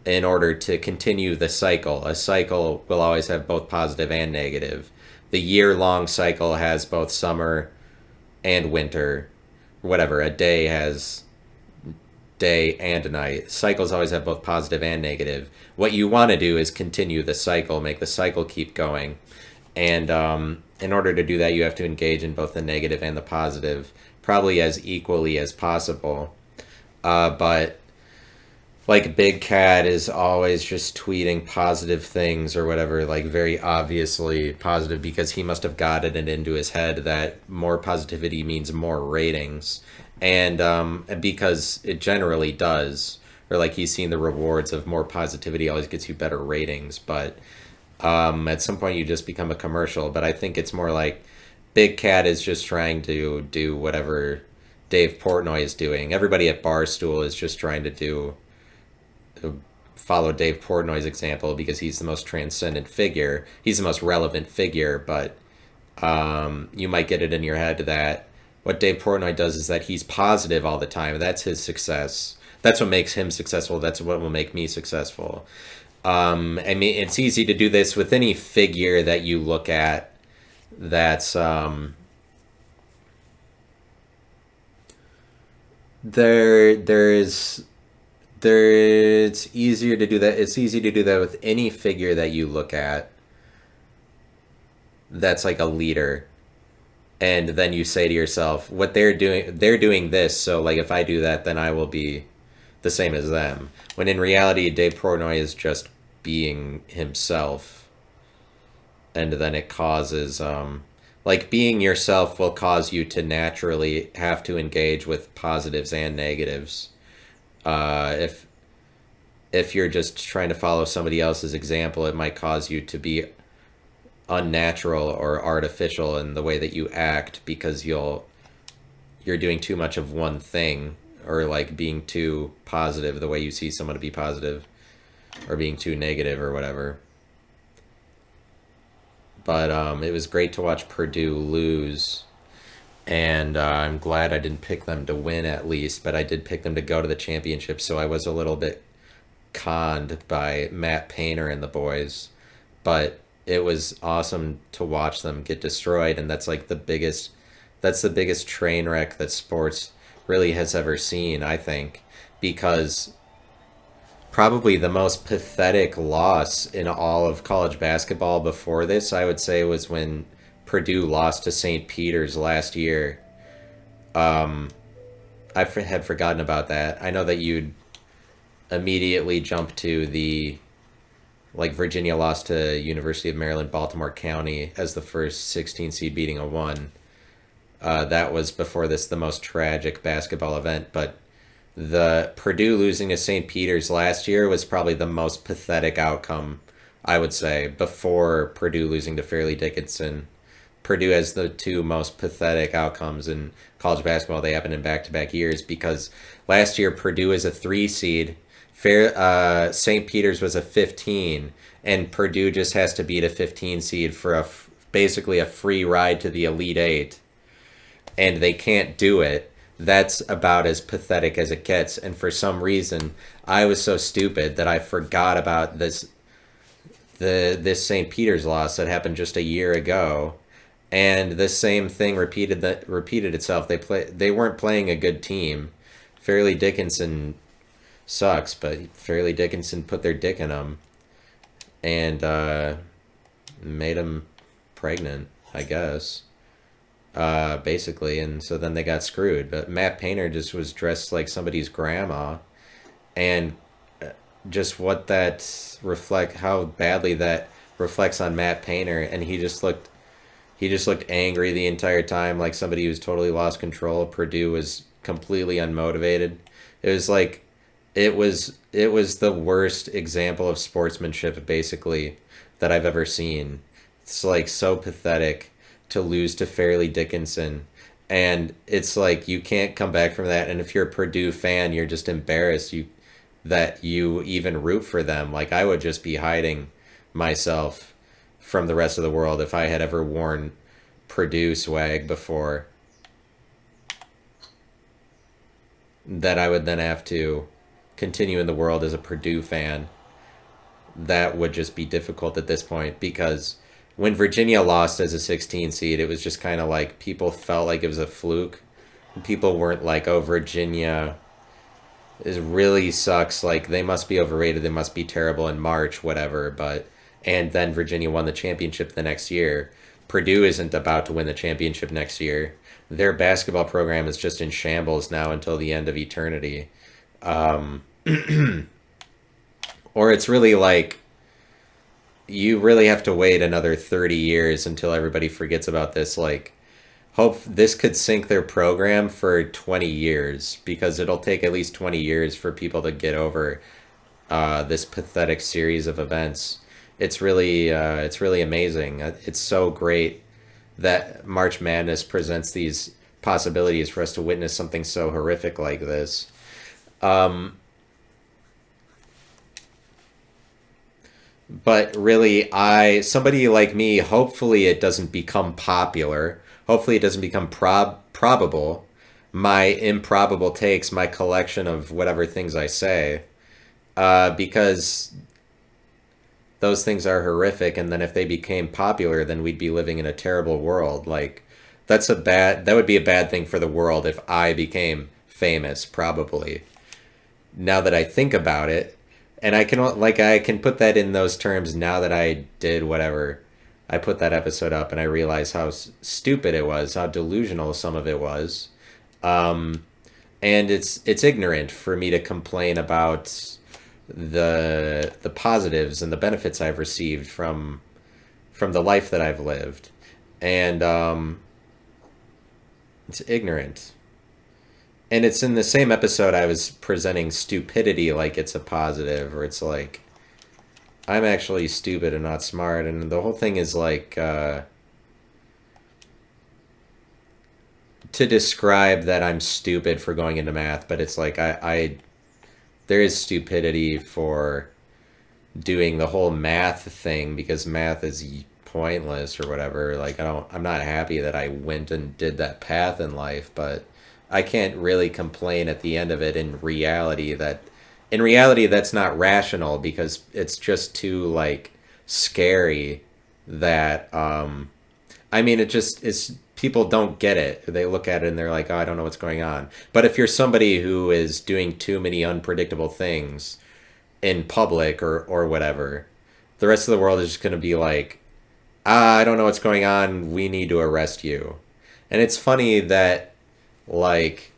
in order to continue the cycle. A cycle will always have both positive and negative. The year-long cycle has both summer and winter, whatever. A day has day and night. Cycles always have both positive and negative. What you want to do is continue the cycle, make the cycle keep going. And in order to do that, you have to engage in both the negative and the positive, probably as equally as possible. But like Big Cat is always just tweeting positive things or whatever, like very obviously positive, because he must have gotten it into his head that more positivity means more ratings. And because it generally does, or like he's seen the rewards of more positivity always gets you better ratings. But at some point you just become a commercial. But I think it's more like Big Cat is just trying to do whatever Dave Portnoy is doing. Everybody at Barstool is just trying to follow Dave Portnoy's example because he's the most transcendent figure. He's the most relevant figure, but you might get it in your head that what Dave Portnoy does is that he's positive all the time. That's his success. That's what makes him successful. That's what will make me successful. I mean, it's easy to do this with any figure that you look at that's it's easier to do that. It's easy to do that with any figure that you look at that's like a leader. And then you say to yourself, what they're doing this, so like if I do that, then I will be the same as them. When in reality, Dave Portnoy is just being himself. And then it causes, like being yourself will cause you to naturally have to engage with positives and negatives. If you're just trying to follow somebody else's example, it might cause you to be unnatural or artificial in the way that you act, because you're doing too much of one thing, or like being too positive the way you see someone to be positive, or being too negative or whatever. But it was great to watch Purdue lose, and I'm glad I didn't pick them to win at least, but I did pick them to go to the championship, so I was a little bit conned by Matt Painter and the boys. But it was awesome to watch them get destroyed, and that's the biggest train wreck that sports really has ever seen, I think, because probably the most pathetic loss in all of college basketball before this, I would say, was when Purdue lost to St. Peter's last year. I had forgotten about that. I know that you'd immediately jump to the Virginia lost to University of Maryland, Baltimore County as the first 16 seed beating a 1. That was before this the most tragic basketball event, but the Purdue losing to St. Peter's last year was probably the most pathetic outcome, I would say, before Purdue losing to Fairleigh Dickinson. Purdue has the two most pathetic outcomes in college basketball. They happened in back-to-back years, because last year Purdue is a 3 seed, St. Peter's was a 15, and Purdue just has to beat a 15 seed for basically a free ride to the Elite Eight, and they can't do it. That's about as pathetic as it gets. And for some reason, I was so stupid that I forgot about this St. Peter's loss that happened just a year ago, and the same thing repeated itself. They weren't playing a good team. Fairleigh Dickinson sucks, but Fairleigh Dickinson put their dick in them and made them pregnant, I guess. Basically, and so then they got screwed. But Matt Painter just was dressed like somebody's grandma, and just what that how badly that reflects on Matt Painter, and he just looked angry the entire time, like somebody who's totally lost control. Purdue was completely unmotivated. It was like it was the worst example of sportsmanship basically that I've ever seen. It's like so pathetic to lose to Fairleigh Dickinson. And it's like you can't come back from that. And if you're a Purdue fan, you're just embarrassed that you even root for them. Like I would just be hiding myself from the rest of the world if I had ever worn Purdue swag before. That I would then have to continue in the world as a Purdue fan. That would just be difficult at this point because when Virginia lost as a 16 seed, it was just kind of like people felt like it was a fluke. People weren't like, oh, Virginia is really sucks. Like they must be overrated. They must be terrible in March, whatever. And then Virginia won the championship the next year. Purdue isn't about to win the championship next year. Their basketball program is just in shambles now until the end of eternity. Or it's really like you really have to wait another 30 years until everybody forgets about this. Like, hope this could sink their program for 20 years because it'll take at least 20 years for people to get over this pathetic series of events. It's really amazing. It's so great that March Madness presents these possibilities for us to witness something so horrific like this. But really, somebody like me, hopefully it doesn't become popular. Hopefully it doesn't become probable. My improbable takes, my collection of whatever things I say, because those things are horrific. And then if they became popular, then we'd be living in a terrible world. Like that would be a bad thing for the world if I became famous, probably. Now that I think about it, and I can put that in those terms now that I did whatever. I put that episode up and I realized how stupid it was, how delusional some of it was. And it's ignorant for me to complain about the positives and the benefits I've received from the life that I've lived. And it's ignorant. And it's in the same episode I was presenting stupidity like it's a positive, or it's like I'm actually stupid and not smart. And the whole thing is like to describe that I'm stupid for going into math, but it's like I there is stupidity for doing the whole math thing because math is pointless or whatever. Like I'm not happy that I went and did that path in life, but I can't really complain at the end of it in reality that's not rational because it's just too like scary that I mean it's people don't get it. They look at it and they're like, oh, I don't know what's going on. But if you're somebody who is doing too many unpredictable things in public or whatever, the rest of the world is just going to be like, I don't know what's going on. We need to arrest you. And it's funny that like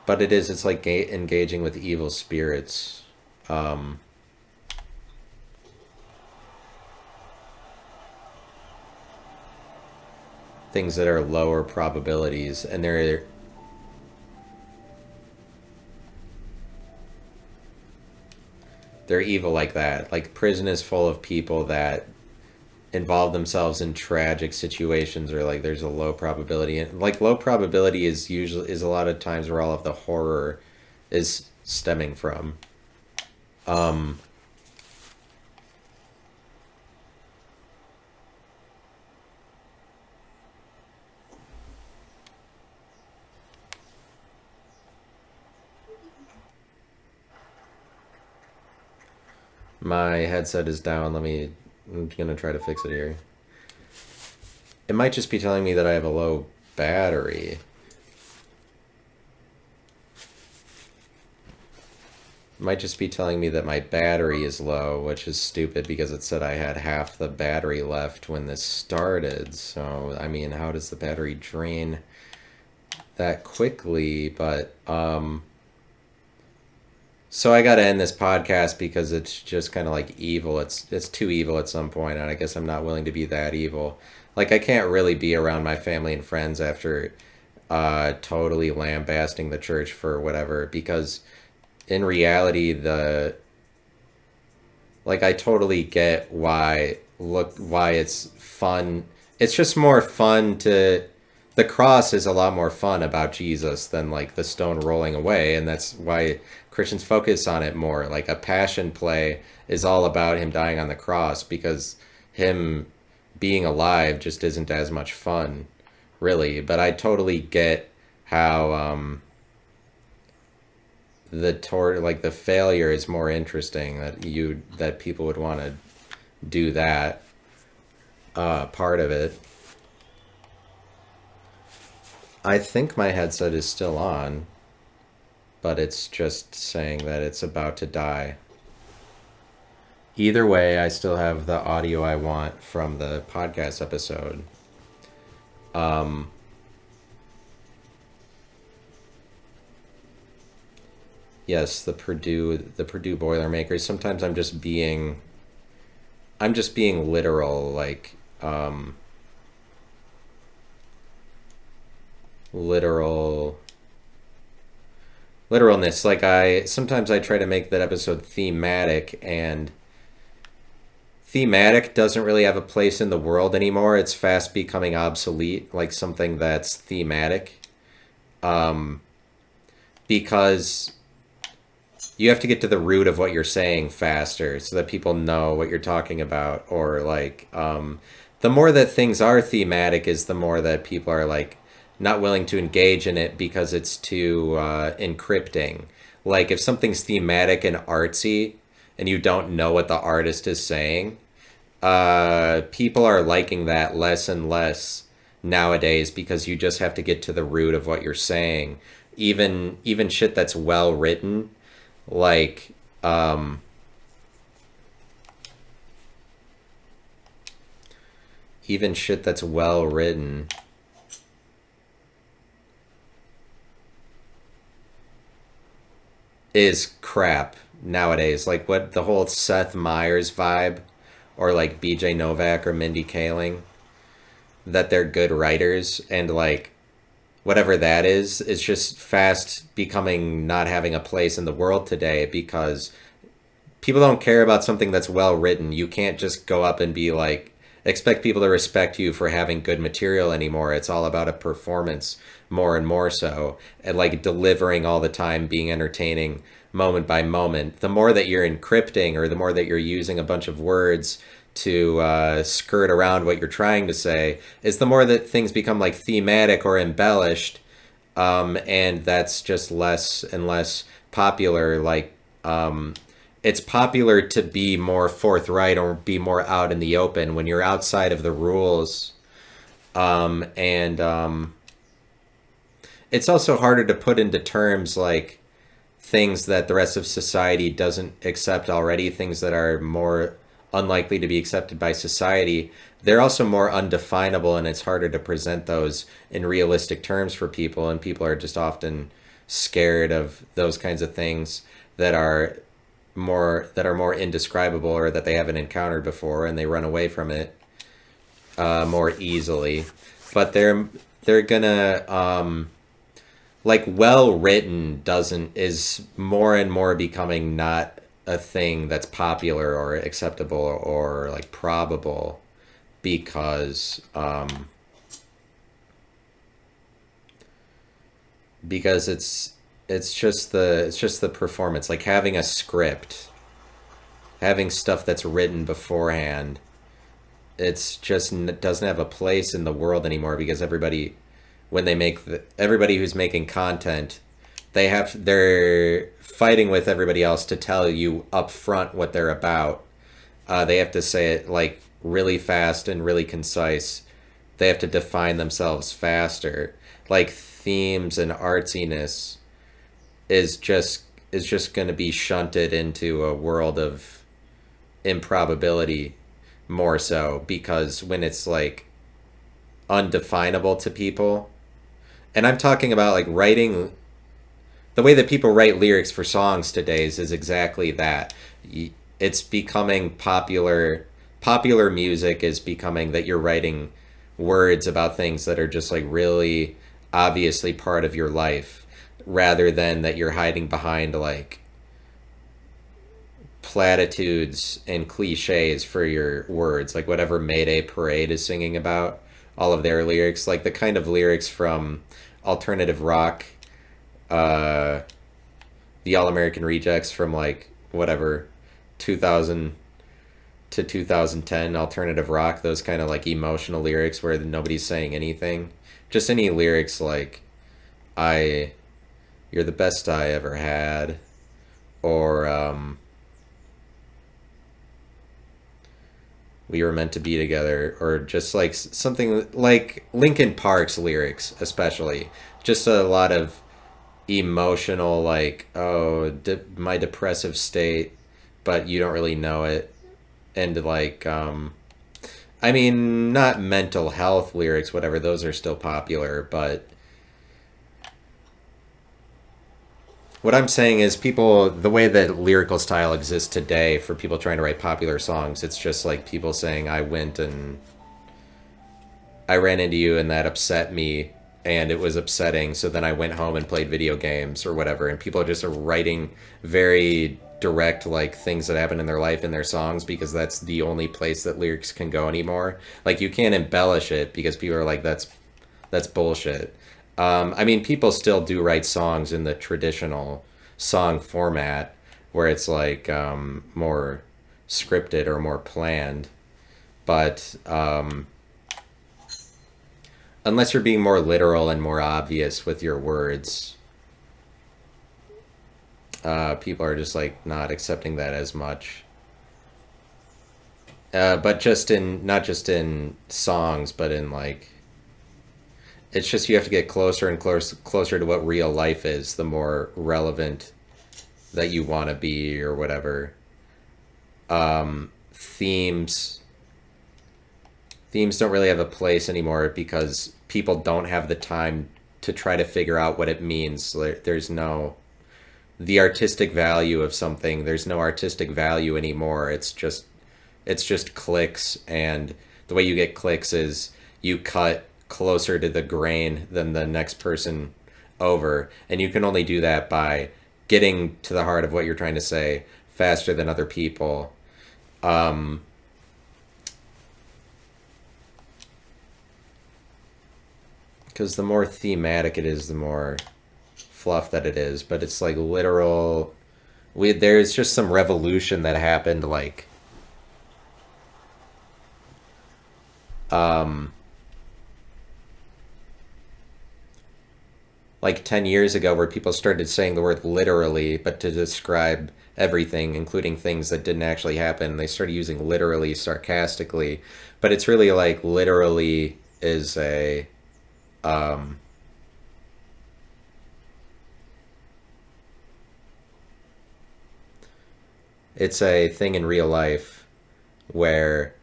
but it's like engaging with evil spirits, things that are lower probabilities, and they're evil like that. Like prison is full of people that involve themselves in tragic situations, or like there's a low probability, and like low probability is a lot of times where all of the horror is stemming from. My headset is down. I'm gonna try to fix it here. It might just be telling me that I have a low battery. It might just be telling me that my battery is low, which is stupid because it said I had half the battery left when this started. So, I mean, how does the battery drain that quickly? But, so I gotta end this podcast because it's just kind of like evil. It's too evil at some point, and I guess I'm not willing to be that evil. Like I can't really be around my family and friends after totally lambasting the church for whatever, because in reality I totally get why it's fun. It's just more fun to the cross is a lot more fun about Jesus than like the stone rolling away, and that's why Christians focus on it more. Like a passion play is all about him dying on the cross, because him being alive just isn't as much fun, really. But I totally get how the failure is more interesting, that people would want to do that part of it. I think my headset is still on, but it's just saying that it's about to die. Either way, I still have the audio I want from the podcast episode. Yes, the Purdue Boilermakers. Sometimes I'm just being literal, like literal literalness. Like I try to make that episode thematic, and thematic doesn't really have a place in the world anymore. It's fast becoming obsolete, like something that's thematic, because you have to get to the root of what you're saying faster so that people know what you're talking about. Or like the more that things are thematic is the more that people are like not willing to engage in it because it's too encrypting. Like if something's thematic and artsy and you don't know what the artist is saying, people are liking that less and less nowadays, because you just have to get to the root of what you're saying. Even shit that's well written, like even shit that's well written is crap nowadays. Like what the whole Seth Meyers vibe, or like BJ Novak or Mindy Kaling, that they're good writers, and like whatever that is just fast becoming not having a place in the world today, because people don't care about something that's well written. You can't just go up and be like, expect people to respect you for having good material anymore. It's all about a performance more and more so, and like delivering all the time, being entertaining moment by moment. The more that you're encrypting, or the more that you're using a bunch of words to skirt around what you're trying to say, is the more that things become like thematic or embellished, and that's just less and less popular. Like it's popular to be more forthright or be more out in the open when you're outside of the rules, and it's also harder to put into terms like things that the rest of society doesn't accept already, things that are more unlikely to be accepted by society. They're also more undefinable, and it's harder to present those in realistic terms for people, and people are just often scared of those kinds of things that are more indescribable, or that they haven't encountered before, and they run away from it more easily. But they're gonna like well written doesn't is more and more becoming not a thing that's popular or acceptable or like probable, because it's just the performance. Like having a script, having stuff that's written beforehand, it's just it doesn't have a place in the world anymore, because everybody, when they make everybody who's making content they're fighting with everybody else to tell you up front what they're about. They have to say it like really fast and really concise. They have to define themselves faster. Like themes and artsiness is just going to be shunted into a world of improbability more so, because when it's like undefinable to people, and I'm talking about like writing, the way that people write lyrics for songs today is exactly that. It's becoming popular music is becoming that you're writing words about things that are just like really obviously part of your life, rather than that you're hiding behind like platitudes and cliches for your words, like whatever Mayday Parade is singing about, all of their lyrics, like the kind of lyrics from alternative rock, uh, the All American Rejects from like whatever 2000 to 2010 alternative rock, those kind of like emotional lyrics where nobody's saying anything, just any lyrics like I you're the best I ever had, or we were meant to be together, or just like something like Linkin Park's lyrics, especially. Just a lot of emotional, like, oh, my depressive state, but you don't really know it. And like, I mean, not mental health lyrics, whatever, those are still popular, but what I'm saying is people, the way that lyrical style exists today for people trying to write popular songs, it's just like people saying, I ran into you and that upset me and it was upsetting. So then I went home and played video games or whatever. And people just are writing very direct, like things that happen in their life in their songs, because that's the only place that lyrics can go anymore. Like you can't embellish it because people are like, that's bullshit. I mean, people still do write songs in the traditional song format where it's like more scripted or more planned. But unless you're being more literal and more obvious with your words, people are just like not accepting that as much. But just in, not just in songs, but in like, it's just you have to get closer and closer to what real life is, the more relevant that you want to be or whatever. Themes don't really have a place anymore because people don't have the time to try to figure out what it means. There's no the artistic value of something. There's no artistic value anymore. It's just clicks, and the way you get clicks is you cut closer to the grain than the next person over, and you can only do that by getting to the heart of what you're trying to say faster than other people. Because the more thematic it is, the more fluff that it is, but it's like literal. There's just some revolution that happened um like 10 years ago, where people started saying the word literally, but to describe everything, including things that didn't actually happen. They started using literally sarcastically, but it's really like literally is a um it's a thing in real life where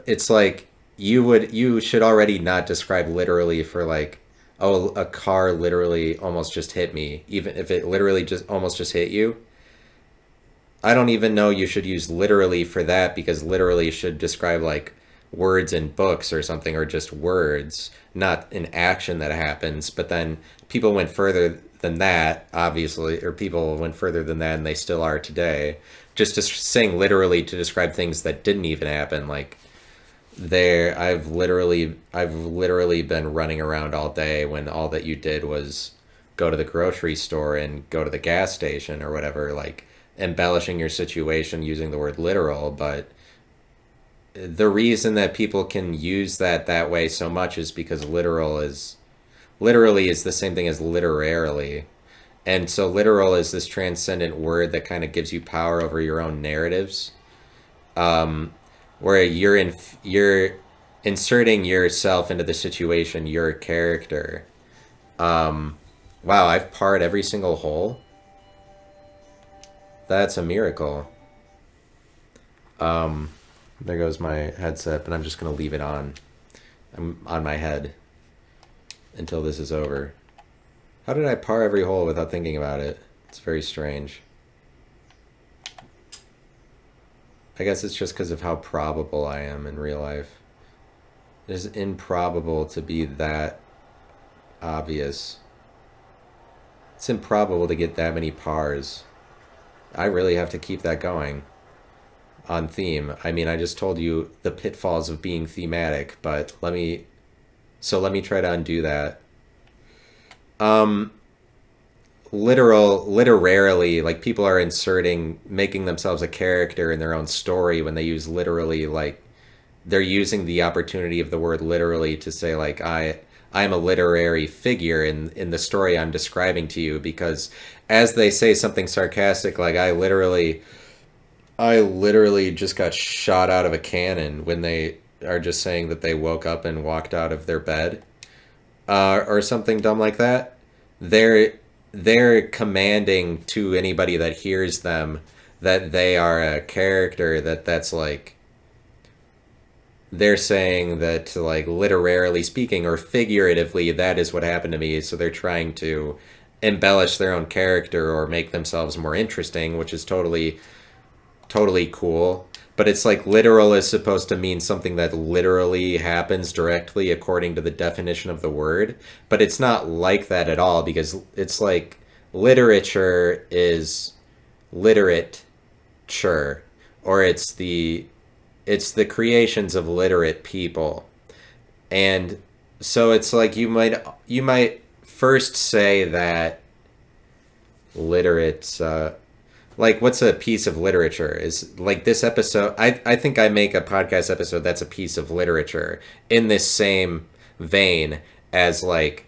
it's like you should already not describe literally for like, oh, a car literally almost just hit me, even if it literally just almost just hit you. I don't even know you should use literally for that, because literally should describe like words in books or something, or just words, not an action that happens. But then people went further than that, obviously, or people went further than that, and they still are today. Just saying literally to describe things that didn't even happen, like I've literally been running around all day when all that you did was go to the grocery store and go to the gas station or whatever, like embellishing your situation using the word literal. But the reason that people can use that way so much is because literally is the same thing as literarily, And so literal is this transcendent word that kind of gives you power over your own narratives, um, where you're inserting yourself into the situation, your character. Um, wow, I've parred every single hole. That's a miracle. Um, there goes my headset, but I'm just gonna leave it on. I'm on my head until this is over. How did I par every hole without thinking about it? It's very strange. I guess it's just because of how probable I am in real life. It is improbable to be that obvious. It's improbable to get that many pars. I really have to keep that going on theme. I mean, I just told you the pitfalls of being thematic, but let me try to undo that. Um, literarily, like people are making themselves a character in their own story when they use literally, like they're using the opportunity of the word literally to say like I'm a literary figure in the story I'm describing to you, because as they say something sarcastic like I literally just got shot out of a cannon, when they are just saying that they woke up and walked out of their bed, or something dumb like that. They're they're commanding to anybody that hears them that they are a character, that's like they're saying that, like, literarily speaking or figuratively, that is what happened to me. So they're trying to embellish their own character or make themselves more interesting, which is totally cool. But it's like literal is supposed to mean something that literally happens directly according to the definition of the word. But it's not like that at all, because it's like literature is literature, or it's the creations of literate people. And so it's like you might first say that literate, like, what's a piece of literature? Is like this episode, I think I make a podcast episode that's a piece of literature in this same vein as, like,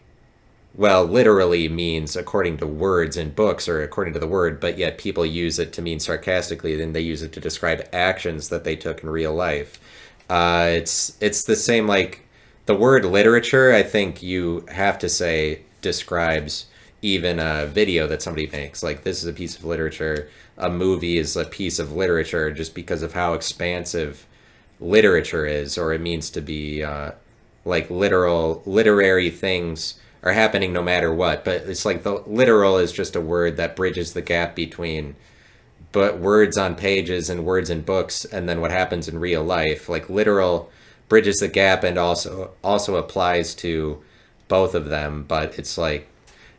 well, literally means according to words in books or according to the word, but yet people use it to mean sarcastically, then they use it to describe actions that they took in real life. It's the same, like the word literature, I think you have to say describes even a video that somebody makes. Like, this is a piece of literature. A movie is a piece of literature just because of how expansive literature is, or it means to be, like, literary things are happening no matter what. But it's like the literal is just a word that bridges the gap between but words on pages and words in books, and then what happens in real life. Like, literal bridges the gap and also applies to both of them. But it's like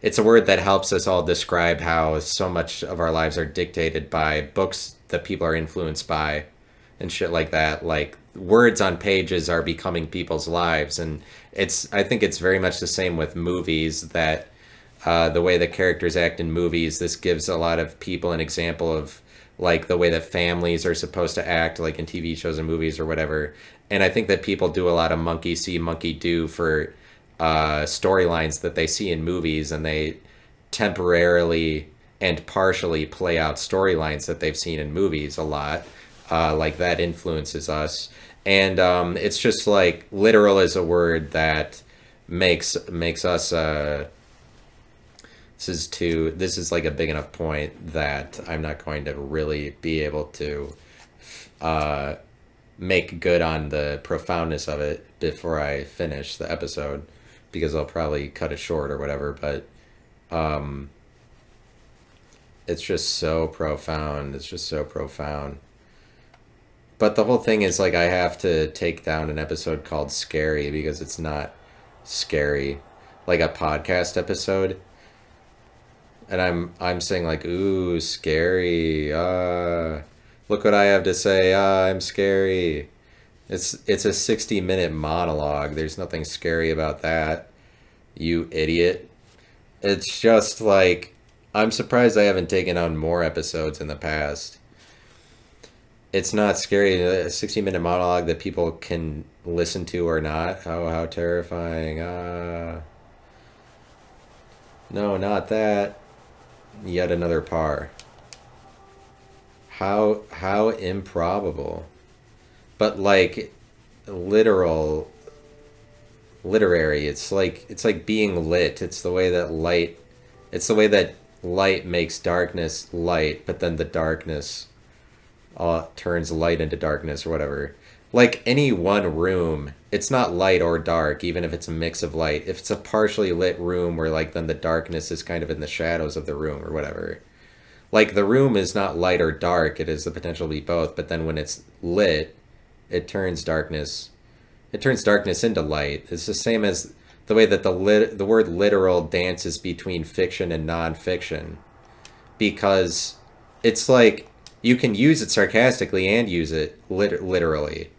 it's a word that helps us all describe how so much of our lives are dictated by books that people are influenced by and shit like that. Like, words on pages are becoming people's lives. And I think it's very much the same with movies, that the way the characters act in movies, this gives a lot of people an example of, like, the way that families are supposed to act, like in TV shows and movies or whatever. And I think that people do a lot of monkey see monkey do for storylines that they see in movies, and they temporarily and partially play out storylines that they've seen in movies a lot. Like, that influences us. And it's just like literal is a word that makes us, this is like a big enough point that I'm not going to really be able to uh, make good on the profoundness of it before I finish the episode, because I'll probably cut it short or whatever. But um, it's just so profound. It's just so profound. But the whole thing is, like, I have to take down an episode called Scary, because it's not scary. Like a podcast episode. And I'm saying, like, ooh, scary. Look what I have to say. I'm scary. It's a 60-minute monologue. There's nothing scary about that, you idiot. It's just like, I'm surprised I haven't taken on more episodes in the past. It's not scary. A 60-minute monologue that people can listen to or not. Oh, how terrifying. No, not that. Yet another par. How improbable. But like literal literary, it's like being lit. It's the way that light makes darkness light, but then the darkness turns light into darkness or whatever. Like any one room, it's not light or dark, even if it's a mix of light. If it's a partially lit room where like then the darkness is kind of in the shadows of the room or whatever. Like the room is not light or dark, it has the potential to be both, but then when it's lit, it turns darkness it turns darkness into light. It's the same as the way that the word literal dances between fiction and nonfiction, because it's like you can use it sarcastically and use it literally,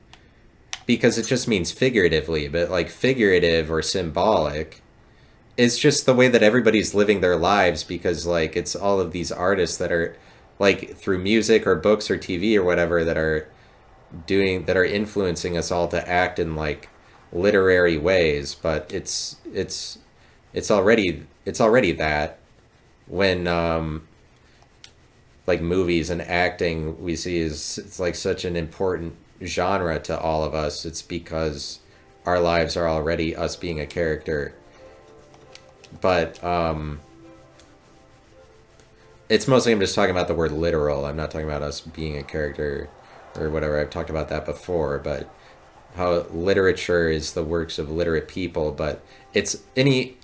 because it just means figuratively. But like figurative or symbolic, it's just the way that everybody's living their lives, because like it's all of these artists that are like through music or books or TV or whatever that are influencing us all to act in like literary ways. But it's already that when like movies and acting we see is it's like such an important genre to all of us. It's because our lives are already us being a character. But it's mostly I'm just talking about the word literal. I'm not talking about us being a character or whatever. I've talked about that before, but how literature is the works of literate people. But it's any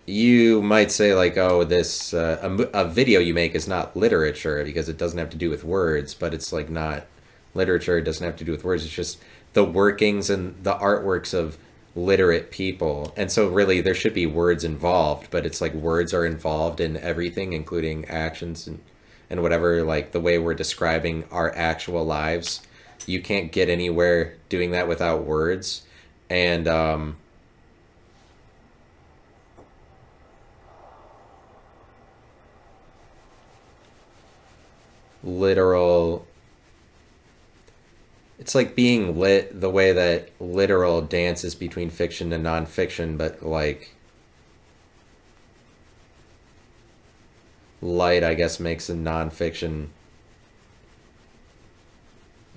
you might say like, oh, this a video you make is not literature because it doesn't have to do with words. But it's like not literature. It doesn't have to do with words. It's just the workings and the artworks of literate people. And so really there should be words involved, but it's like words are involved in everything, including actions and whatever, like the way we're describing our actual lives. You can't get anywhere doing that without words. And literal, it's like being lit the way that literal dances between fiction and nonfiction, but like light, I guess, makes a nonfiction.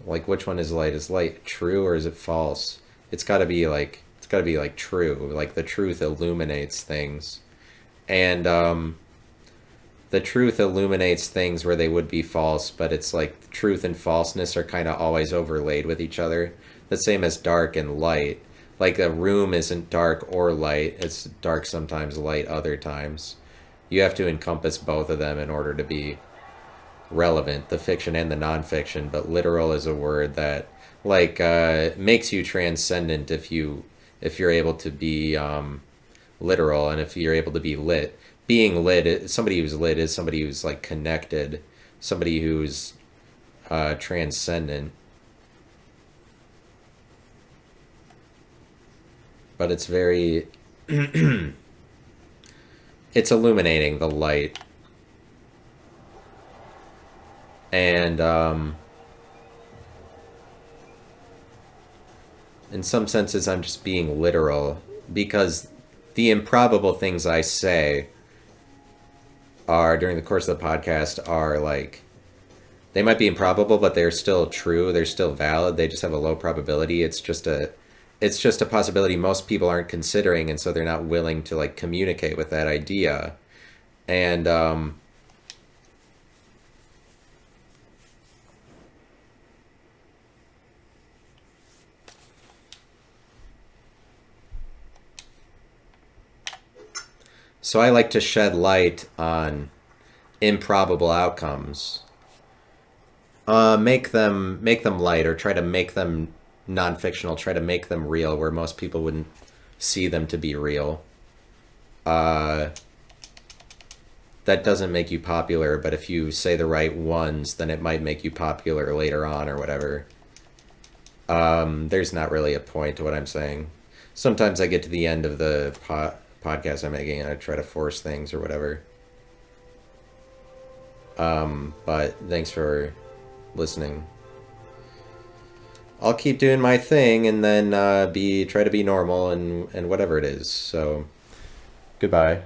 Like, which one is light? Is light true or is it false? It's got to be like true. Like the truth illuminates things, and the truth illuminates things where they would be false. But it's like truth and falseness are kind of always overlaid with each other. The same as dark and light. Like a room isn't dark or light. It's dark sometimes, light other times. You have to encompass both of them in order to be relevant, the fiction and the nonfiction. But literal is a word that like makes you transcendent if you're able to be literal, and if you're able to be lit. Being lit, somebody who's lit is somebody who's like connected, somebody who's transcendent. But it's very it's illuminating the light. And in some senses I'm just being literal, because the improbable things I say are during the course of the podcast are like, they might be improbable, but they're still true, they're still valid, they just have a low probability. It's just a possibility most people aren't considering, and so they're not willing to like communicate with that idea. And so I like to shed light on improbable outcomes. Make them light, or try to make them non-fictional, try to make them real where most people wouldn't see them to be real. Uh, that doesn't make you popular, but if you say the right ones, then it might make you popular later on or whatever. There's not really a point to what I'm saying. Sometimes I get to the end of the podcast I'm making and I try to force things or whatever. But thanks for listening. I'll keep doing my thing, and then try to be normal and whatever it is. So goodbye.